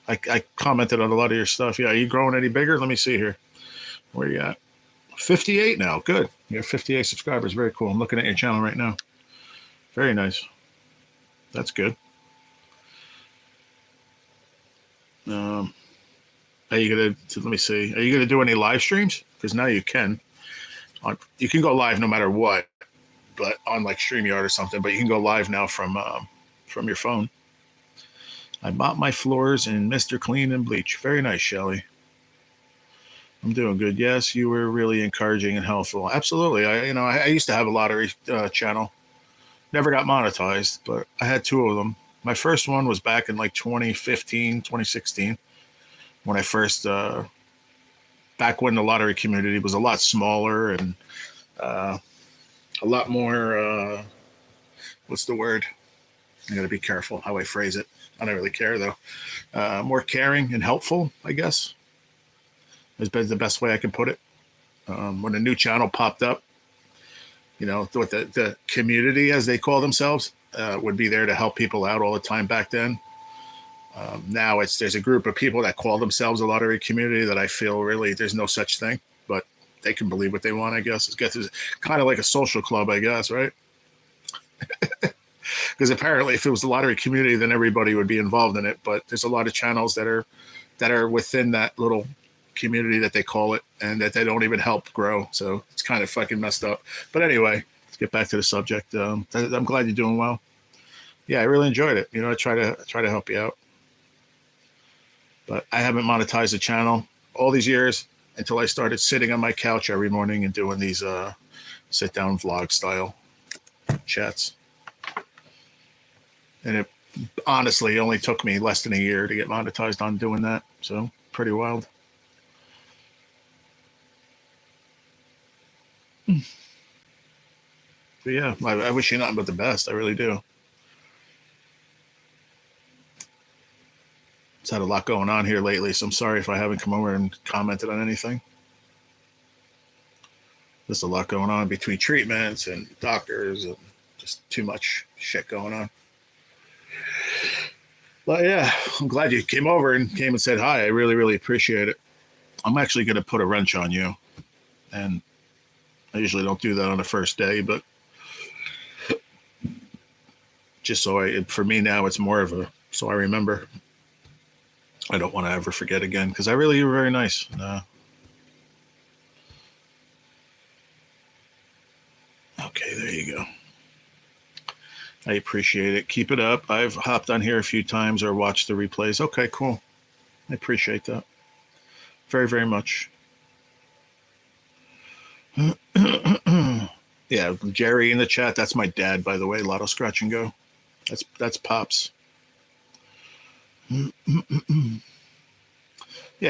I commented on a lot of your stuff. Yeah, are you growing any bigger? Let me see here. Where you at? 58 now. Good. You have 58 subscribers. Very cool. I'm looking at your channel right now. Very nice. That's good. Are you gonna? Let me see. Are you gonna do any live streams? Because now you can. You can go live no matter what, but on like StreamYard or something. But you can go live now from your phone. I bought my floors in Mr. Clean and Bleach. Very nice, Shelly. I'm doing good. Yes, you were really encouraging and helpful. Absolutely. I used to have a lottery channel. Never got monetized, but I had 2 of them. My first one was back in like 2015, 2016, when I first, back when the lottery community was a lot smaller and a lot more, what's the word? I got to be careful how I phrase it. I don't really care, though. More caring and helpful, I guess, has been the best way I can put it. When a new channel popped up, what the community, as they call themselves, would be there to help people out all the time back then. Now there's a group of people that call themselves a lottery community that I feel really there's no such thing, but they can believe what they want, I guess. It's kind of like a social club, I guess, right? Because apparently if it was the lottery community, then everybody would be involved in it. But there's a lot of channels that are within that little community that they call it, and that they don't even help grow. So it's kind of fucking messed up. But anyway, let's get back to the subject. I'm glad you're doing well. Yeah, I really enjoyed it. I try to help you out. But I haven't monetized the channel all these years until I started sitting on my couch every morning and doing these sit down vlog style chats. And it honestly only took me less than a year to get monetized on doing that. So pretty wild. But yeah, I wish you nothing but the best. I really do. It's had a lot going on here lately, so I'm sorry if I haven't come over and commented on anything. There's a lot going on between treatments and doctors and just too much shit going on. But yeah, I'm glad you came over and came and said hi. I really, really appreciate it. I'm actually going to put a wrench on you. And I usually don't do that on the first day, but just for me now, it's more of so I remember. I don't want to ever forget again, because you were very nice. Okay, there you go. I appreciate it. Keep it up. I've hopped on here a few times or watched the replays. Okay, cool. I appreciate that very, very much. Yeah, Jerry in the chat. That's my dad, by the way. Lotto Scratch and Go. That's Pops. Yeah,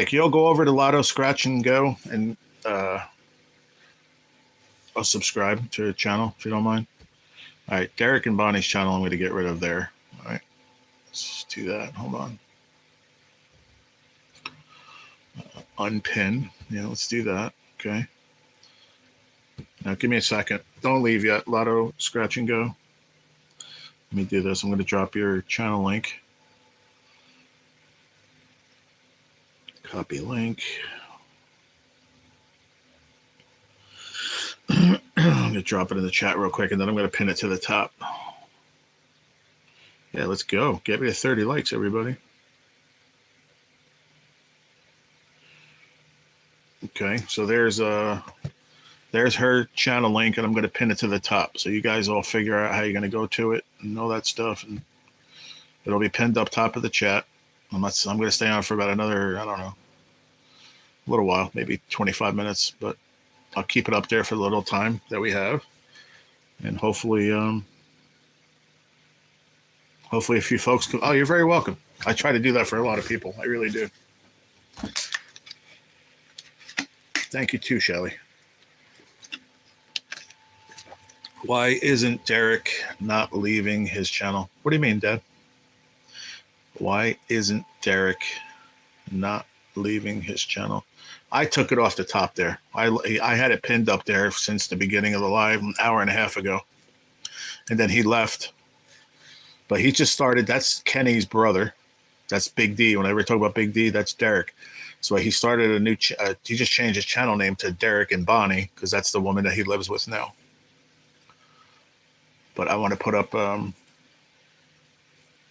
can you all go over to Lotto Scratch and Go and I'll subscribe to the channel if you don't mind. All right, Derek and Bonnie's channel I'm going to get rid of there. All right, let's do that. Hold on. Unpin. Yeah, let's do that. Okay. Now give me a second. Don't leave yet. Lotto Scratch and Go. Let me do this. I'm going to drop your channel link. Copy link. I'm going to drop it in the chat real quick, and then I'm going to pin it to the top. Yeah, let's go. Get me to 30 likes, everybody. Okay, so there's her channel link, and I'm going to pin it to the top. So you guys all figure out how you're going to go to it and all that stuff, and it'll be pinned up top of the chat. I'm going to stay on for about another, I don't know, a little while, maybe 25 minutes, but I'll keep it up there for the little time that we have, and hopefully a few folks can. Oh, you're very welcome. I try to do that for a lot of people. I really do. Thank you too, Shelly. Why isn't Derek not leaving his channel? What do you mean, Dad? Why isn't Derek not leaving his channel? I took it off the top there. I had it pinned up there since the beginning of the live an hour and a half ago. And then he left. But he just started. That's Kenny's brother. That's Big D. Whenever we talk about Big D, that's Derek. So he started a new. He just changed his channel name to Derek and Bonnie because that's the woman that he lives with now. But I want to put up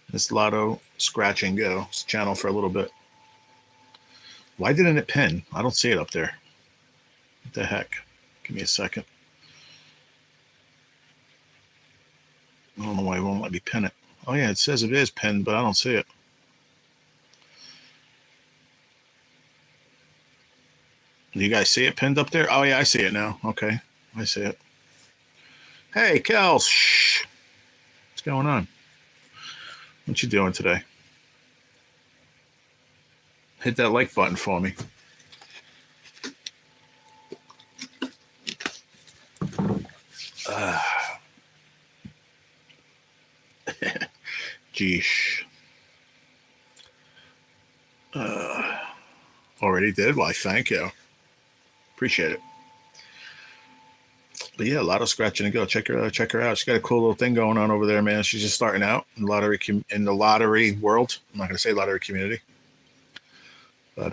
this Lotto Scratch and Go channel for a little bit. Why didn't it pin? I don't see it up there. What the heck? Give me a second. I don't know why it won't let me pin it. Oh yeah, it says it is pinned, but I don't see it. Do you guys see it pinned up there? Oh yeah, I see it now. Okay, I see it. Hey, Kels. Shh. What's going on? What you doing today? Hit that like button for me. Geesh. Already did? Why, thank you. Appreciate it. But yeah, Lotto Scratching and Go. Check her out. She's got a cool little thing going on over there, man. She's just starting out in the lottery world. I'm not going to say lottery community. But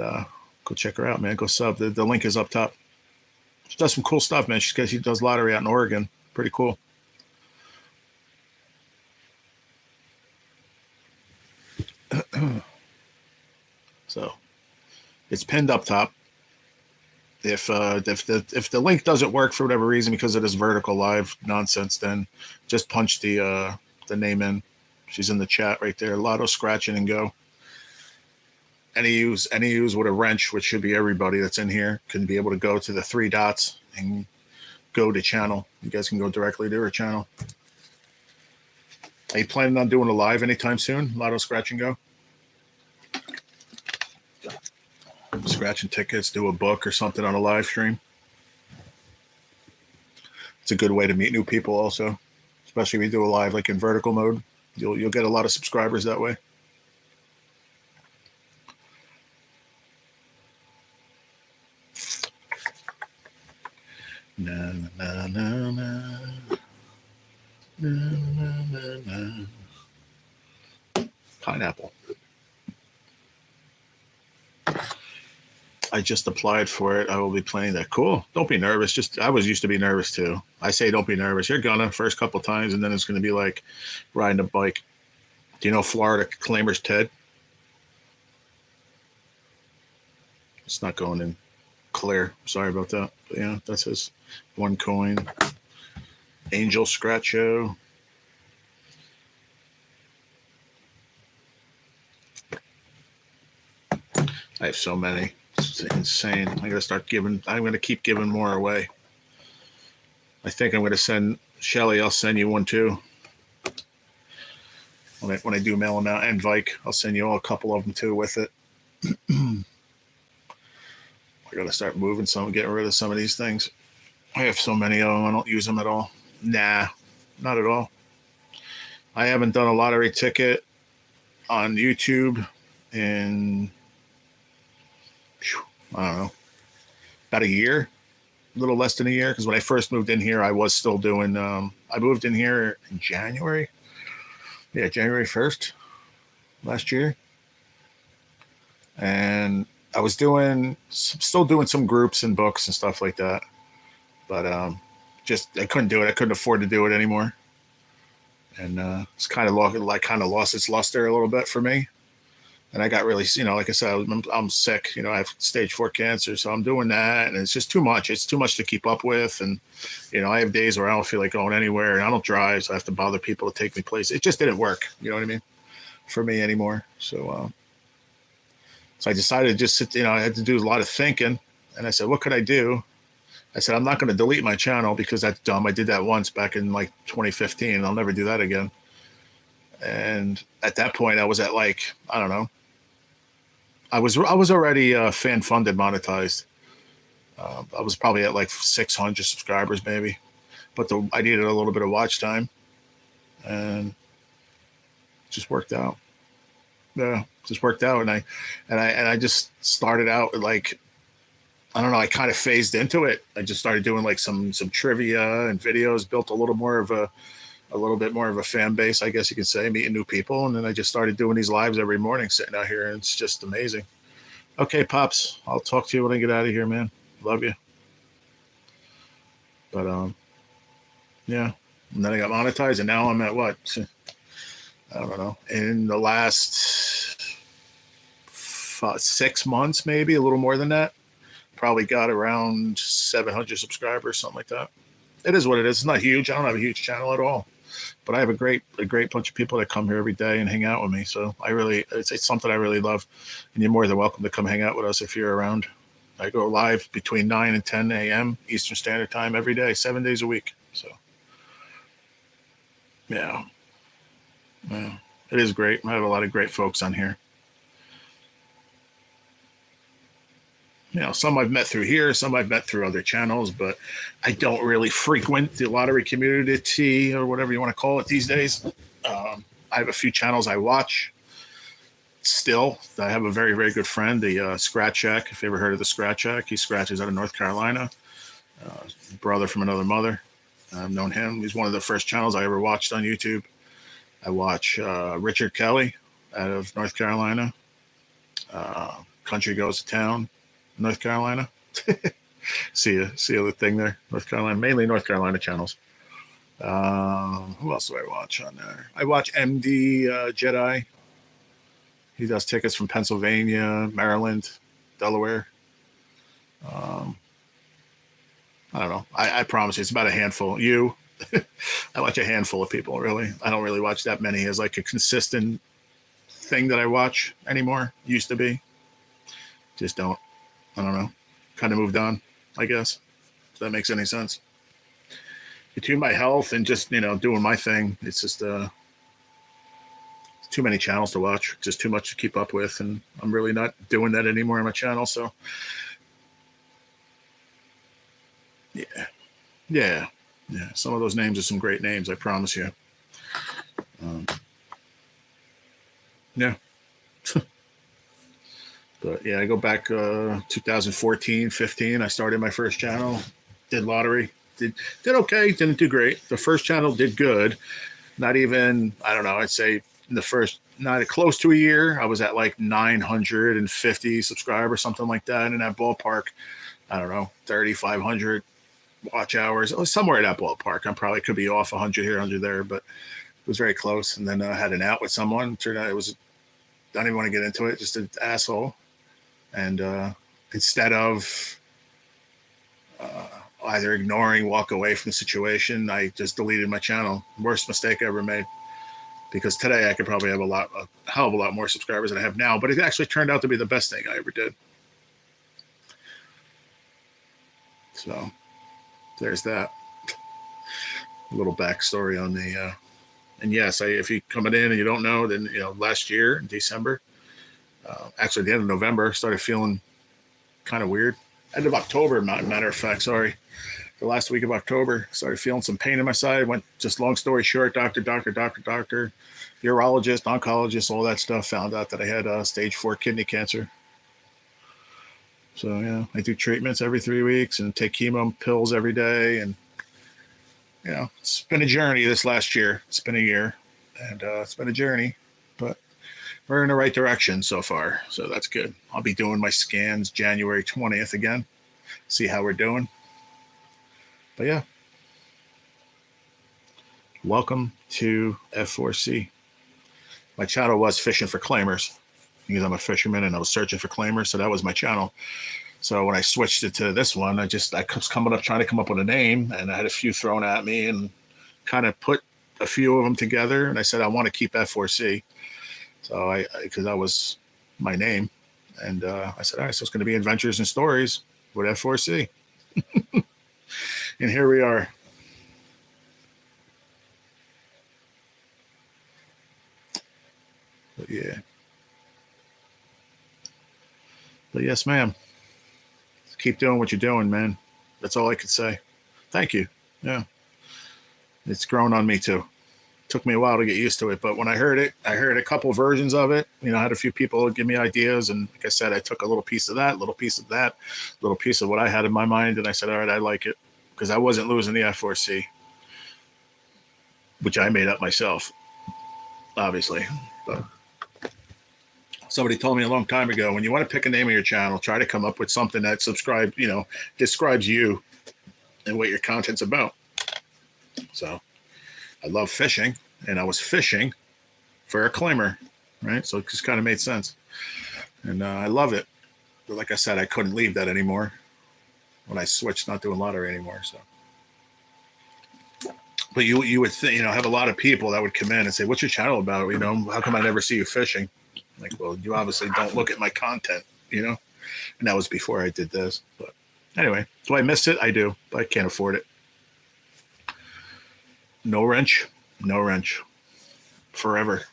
go check her out, man. Go sub. The link is up top. She does some cool stuff, man. She does lottery out in Oregon. Pretty cool. So it's pinned up top. If the link doesn't work for whatever reason because of this vertical live nonsense, then just punch the name in. She's in the chat right there. Lotto Scratching and Go. Any use with a wrench, which should be everybody that's in here, can be able to go to the 3 dots and go to channel. You guys can go directly to her channel. Are you planning on doing a live anytime soon? Lotto Scratch and Go. Scratching tickets, do a book or something on a live stream. It's a good way to meet new people also, especially if you do a live like in vertical mode. You'll get a lot of subscribers that way. Na, na, na, na. Na, na, na, na. Pineapple. I just applied for it. I will be playing that. Cool. Don't be nervous. I was used to be nervous too. I say don't be nervous. You're gonna first couple times, and then it's gonna be like riding a bike. Do you know Florida Claimer's Ted? It's not going in clear. Sorry about that. But yeah, that's his 1 coin. Angel Scratcho. I have so many. It's insane. I'm going to keep giving more away. I think I'm going to send Shelly. I'll send you one too. When I do mail them out, and Vike, I'll send you all a couple of them too with it. I got to start moving getting rid of some of these things. I have so many of them. I don't use them at all. Nah, not at all. I haven't done a lottery ticket on YouTube in, I don't know, about a year, a little less than a year. Because when I first moved in here, I was still doing, I moved in here in January. Yeah, January 1st last year. And I was still doing some groups and books and stuff like that. But I couldn't do it. I couldn't afford to do it anymore. And it's kind of lost its luster a little bit for me. And I got really, like I said, I'm sick. I have stage 4 cancer, so I'm doing that, and it's just too much. It's too much to keep up with, and I have days where I don't feel like going anywhere, and I don't drive, so I have to bother people to take me places. It just didn't work. You know what I mean? For me anymore. So I decided to just sit. I had to do a lot of thinking, and I said, what could I do? I said, I'm not going to delete my channel because that's dumb. I did that once back in like 2015, and I'll never do that again. And at that point, I was at I don't know. I was already fan funded monetized. I was probably at like 600 subscribers maybe, but I needed a little bit of watch time, and it just worked out. Yeah, just worked out, and I just started out like, I don't know. I kind of phased into it. I just started doing like some trivia and videos, built a little more of a a little bit more of a fan base, I guess you can say, meeting new people. And then I just started doing these lives every morning, sitting out here, and it's just amazing. Okay, Pops, I'll talk to you when I get out of here, man. Love you. But yeah. And then I got monetized, and now I'm at what? I don't know. In the last 6 months, maybe a little more than that, probably got around 700 subscribers, something like that. It is what it is. It's not huge. I don't have a huge channel at all, but I have a great bunch of people that come here every day and hang out with me. So it's something I really love, and you're more than welcome to come hang out with us if you're around. I go live between 9 and 10 a.m. Eastern Standard Time every day, 7 days a week. So yeah, it is great. I have a lot of great folks on here. Some I've met through here, some I've met through other channels, but I don't really frequent the lottery community or whatever you want to call it these days. I have a few channels I watch still. I have a very, very good friend, the Scratch Shack. If you ever heard of the Scratch Shack, he scratches out of North Carolina. Brother from another mother. I've known him. He's one of the first channels I ever watched on YouTube. I watch Richard Kelly out of North Carolina. Country Goes to Town. North Carolina. see the thing there, North Carolina, mainly North Carolina channels. Who else do I watch on there? I watch MD Jedi. He does tickets from Pennsylvania, Maryland, Delaware. I don't know. I promise you, it's about a handful. I watch a handful of people, really. I don't really watch that many as like a consistent thing that I watch anymore. Used to be. Just don't. I don't know. Kind of moved on, I guess. If that makes any sense. Between my health and just, doing my thing, it's just too many channels to watch. Just too much to keep up with. And I'm really not doing that anymore on my channel. So, yeah. Some of those names are some great names, I promise you. Yeah. But yeah, I go back 2014, 15. I started my first channel, did lottery, did okay, didn't do great. The first channel did good. Not even, I don't know, I'd say in the first, not close to a year, I was at like 950 subscribers, something like that. In that ballpark, I don't know, 3,500 watch hours. It was somewhere in that ballpark. I probably could be off 100 here, 100 there, but it was very close. And then I had an out with someone. Turned out it was, I don't even want to get into it, just an asshole. And instead of either ignoring, walk away from the situation, I just deleted my channel. Worst mistake I ever made. Because today I could probably have a hell of a lot more subscribers than I have now. But it actually turned out to be the best thing I ever did. So there's that. A little backstory on the. And yes, if you're coming in and you don't know, then last year in December. Actually, at the end of November, started feeling kind of weird. End of October, matter of fact, sorry. The last week of October, started feeling some pain in my side. Went, just long story short, doctor, urologist, oncologist, all that stuff. Found out that I had stage 4 kidney cancer. So, yeah, I do treatments every 3 weeks and take chemo pills every day. And, it's been a journey this last year. It's been a year. And it's been a journey. But we're in the right direction so far, so that's good. I'll be doing my scans January 20th again, see how we're doing. But yeah, welcome to F4C. My channel was Fishing for Claimers because I'm a fisherman and I was searching for claimers, so that was my channel. So when I switched it to this one, I was trying to come up with a name, and I had a few thrown at me and kind of put a few of them together, and I said I want to keep F4C. So because that was my name, and I said, all right, so it's going to be Adventures and Stories with F4C. And here we are. But yeah. But yes, ma'am. Keep doing what you're doing, man. That's all I could say. Thank you. Yeah. It's grown on me too. Took me a while to get used to it, but when I heard a couple versions of it. I had a few people give me ideas, and like I said, I took a little piece of that, little piece of that, little piece of what I had in my mind, and I said, all right, I like it, because I wasn't losing the F4C. which I made up myself, obviously. But somebody told me a long time ago, when you want to pick a name of your channel, try to come up with something that describes you and what your content's about. So I love fishing, and I was fishing for a climber, right? So it just kind of made sense. And I love it. But like I said, I couldn't leave that anymore when I switched not doing lottery anymore. So, but you would think, have a lot of people that would come in and say, "What's your channel about? How come I never see you fishing?" Like, well, you obviously don't look at my content, And that was before I did this. But anyway, do I miss it? I do, but I can't afford it. No wrench, forever.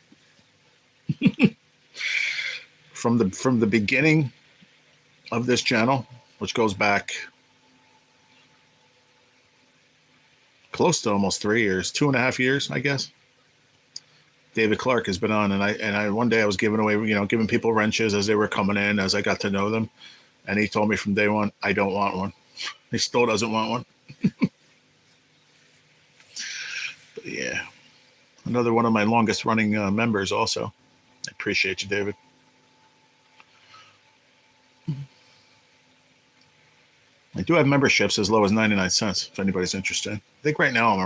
From the beginning of this channel, which goes back close to almost 3 years, 2.5 years, I guess. David Clark has been on, and I one day I was giving away, giving people wrenches as they were coming in, as I got to know them, and he told me from day one, I don't want one. He still doesn't want one. But yeah, another one of my longest running members. Also, I appreciate you, David. I do have memberships as low as 99 cents if anybody's interested. I think right now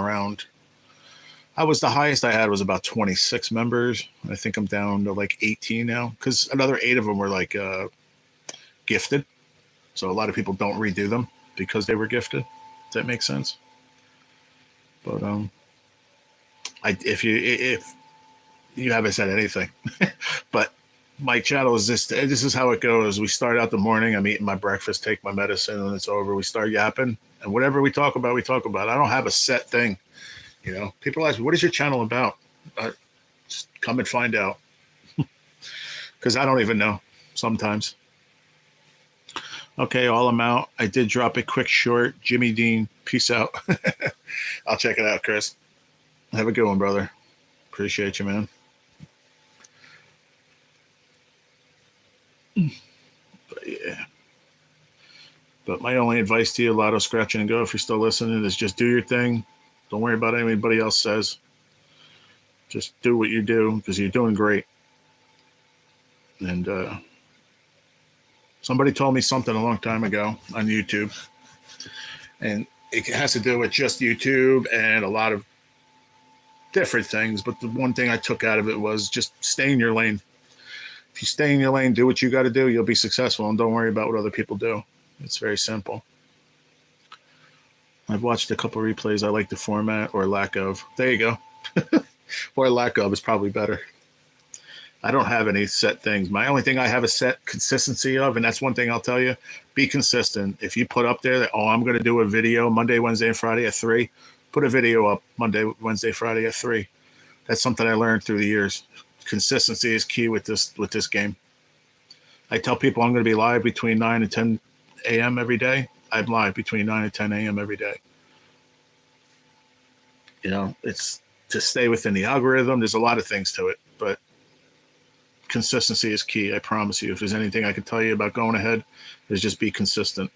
the highest I had was about 26 members. I think I'm down to like 18 now, because another 8 of them were like gifted. So a lot of people don't redo them because they were gifted. Does that make sense? But if you haven't said anything, but my channel is this is how it goes. We start out the morning, I'm eating my breakfast, take my medicine, and it's over. We start yapping, and whatever we talk about, we talk about. I don't have a set thing. People ask me, what is your channel about? Just come and find out. Because I don't even know sometimes. Okay, all I'm out. I did drop a quick short. Jimmy Dean, peace out. I'll check it out, Chris. Have a good one, brother. Appreciate you, man. But yeah. But my only advice to you, Lotto Scratch and Go, if you're still listening, is just do your thing. Don't worry about what anybody else says. Just do what you do, because you're doing great. And somebody told me something a long time ago on YouTube. And it has to do with just YouTube and a lot of different things. But the one thing I took out of it was just stay in your lane. If you stay in your lane, do what you got to do, you'll be successful. And don't worry about what other people do. It's very simple. I've watched a couple replays. I like the format, or lack of. There you go. Or lack of is probably better. I don't have any set things. My only thing I have a set consistency of, and that's one thing I'll tell you, be consistent. If you put up there that, I'm going to do a video Monday, Wednesday, and Friday at 3, put a video up Monday, Wednesday, Friday at 3. That's something I learned through the years. Consistency is key with this game. I tell people I'm going to be live between 9 and 10 a.m. every day. I'm live between 9 and 10 a.m. every day. It's to stay within the algorithm. There's a lot of things to it, but consistency is key. I promise you. If there's anything I can tell you about going ahead, is just be consistent.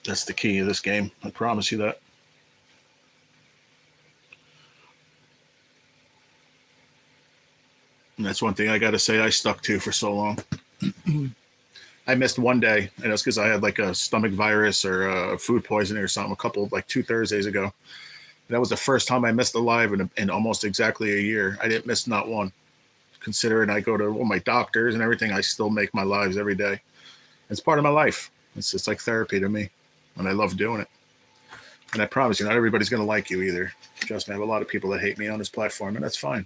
That's the key of this game. I promise you that. And that's one thing I got to say I stuck to for so long. I missed one day, and that's because I had like a stomach virus or food poisoning or something 2 Thursdays ago. That was the first time I missed a live in almost exactly a year. I didn't miss not one. Considering I go to all my doctors and everything, I still make my lives every day. It's part of my life. It's just like therapy to me, and I love doing it. And I promise you, not everybody's going to like you either. Trust me, I have a lot of people that hate me on this platform, and that's fine.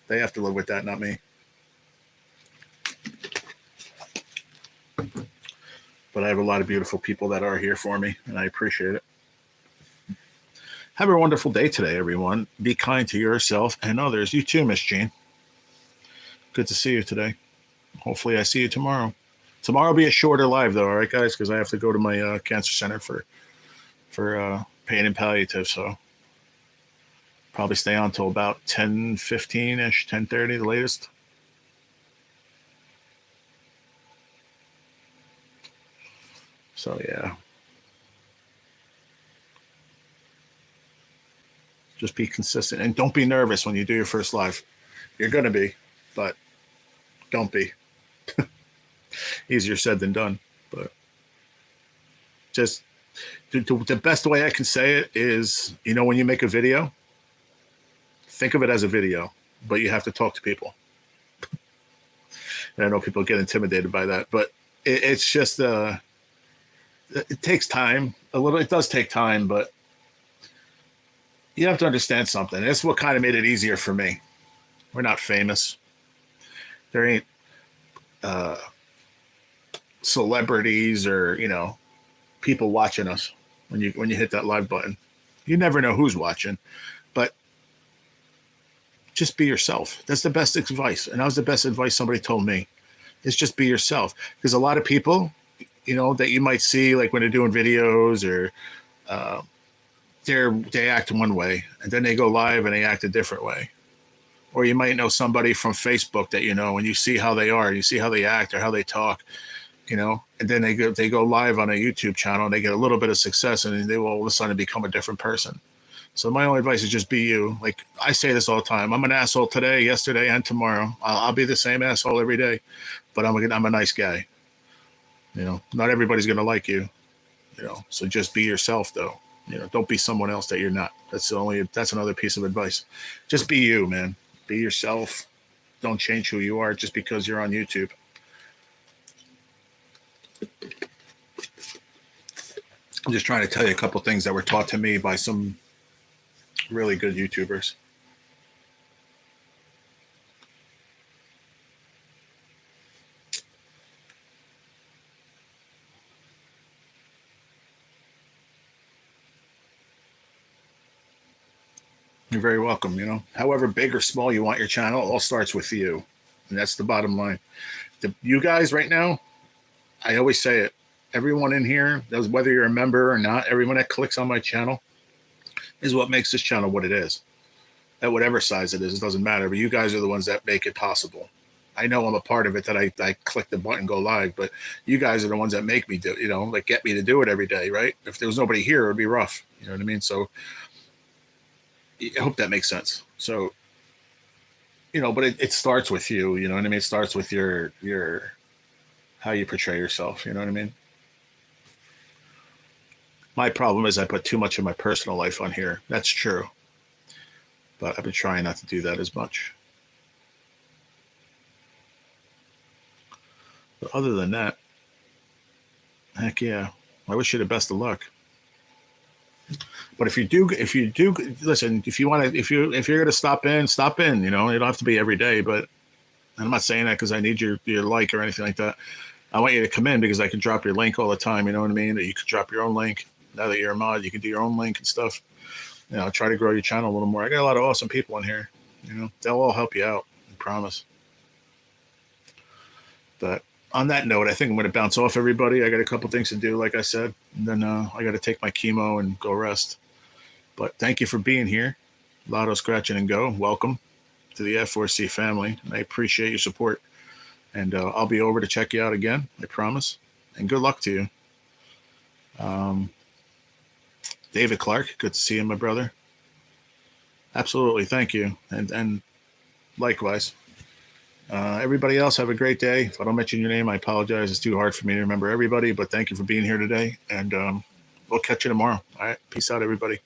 They have to live with that, not me. But I have a lot of beautiful people that are here for me, and I appreciate it. Have a wonderful day today, everyone. Be kind to yourself and others. You too, Miss Jean. Good to see you today. Hopefully I see you tomorrow. Tomorrow will be a shorter live, though, all right, guys? Because I have to go to my cancer center for pain and palliative, so probably stay on till about 10:15-ish, 10:30, the latest. So, yeah. Just be consistent and don't be nervous when you do your first live. You're going to be, but don't be. Easier said than done. But just the best way I can say it is, when you make a video, think of it as a video, but you have to talk to people. And I know people get intimidated by that, but it's just, it takes time a little. It does take time, but you have to understand something. That's what kind of made it easier for me. We're not famous. There ain't celebrities or, people watching us when you hit that live button. You never know who's watching, but just be yourself. That's the best advice. And that was the best advice somebody told me, is just be yourself. Because a lot of people, that you might see, like when they're doing videos or they act one way and then they go live and they act a different way. Or you might know somebody from Facebook that and you see how they are, you see how they act or how they talk, and then they go live on a YouTube channel and they get a little bit of success and they will all of a sudden become a different person. So my only advice is just be you. Like I say this all the time. I'm an asshole today, yesterday, and tomorrow. I'll be the same asshole every day, but I'm a nice guy. Not everybody's gonna like you. So just be yourself though. Don't be someone else that you're not. That's another piece of advice. Just be you, man. Be yourself. Don't change who you are just because you're on YouTube. I'm just trying to tell you a couple things that were taught to me by some really good YouTubers. You're very welcome. However big or small you want your channel, it all starts with you. And that's the bottom line. You guys right now, I always say it, everyone in here, whether you're a member or not, everyone that clicks on my channel is what makes this channel what it is. At whatever size it is, it doesn't matter. But you guys are the ones that make it possible. I know I'm a part of it, that I click the button, go live, but you guys are the ones that make me do, like get me to do it every day, right? If there was nobody here, it would be rough. You know what I mean? So I hope that makes sense. So, but it starts with you, you know what I mean? It starts with your how you portray yourself, you know what I mean? My problem is I put too much of my personal life on here. That's true. But I've been trying not to do that as much. But other than that, heck yeah, I wish you the best of luck. But if you do listen, if you're going to stop in, you don't have to be every day, but I'm not saying that because I need your like or anything like that. I want you to come in because I can drop your link all the time. You know what I mean? That you could drop your own link. Now that you're a mod, you can do your own link and stuff. Try to grow your channel a little more. I got a lot of awesome people in here. They'll all help you out. I promise. But on that note, I think I'm going to bounce off everybody. I got a couple things to do, like I said. And then I got to take my chemo and go rest. But thank you for being here. Lotto Scratching and Go. Welcome to the F4C family. I appreciate your support. And I'll be over to check you out again. I promise. And good luck to you. David Clark, good to see you, my brother. Absolutely, thank you. And likewise. Everybody else, have a great day. If I don't mention your name, I apologize. It's too hard for me to remember everybody, but thank you for being here today. And we'll catch you tomorrow. All right, peace out, everybody.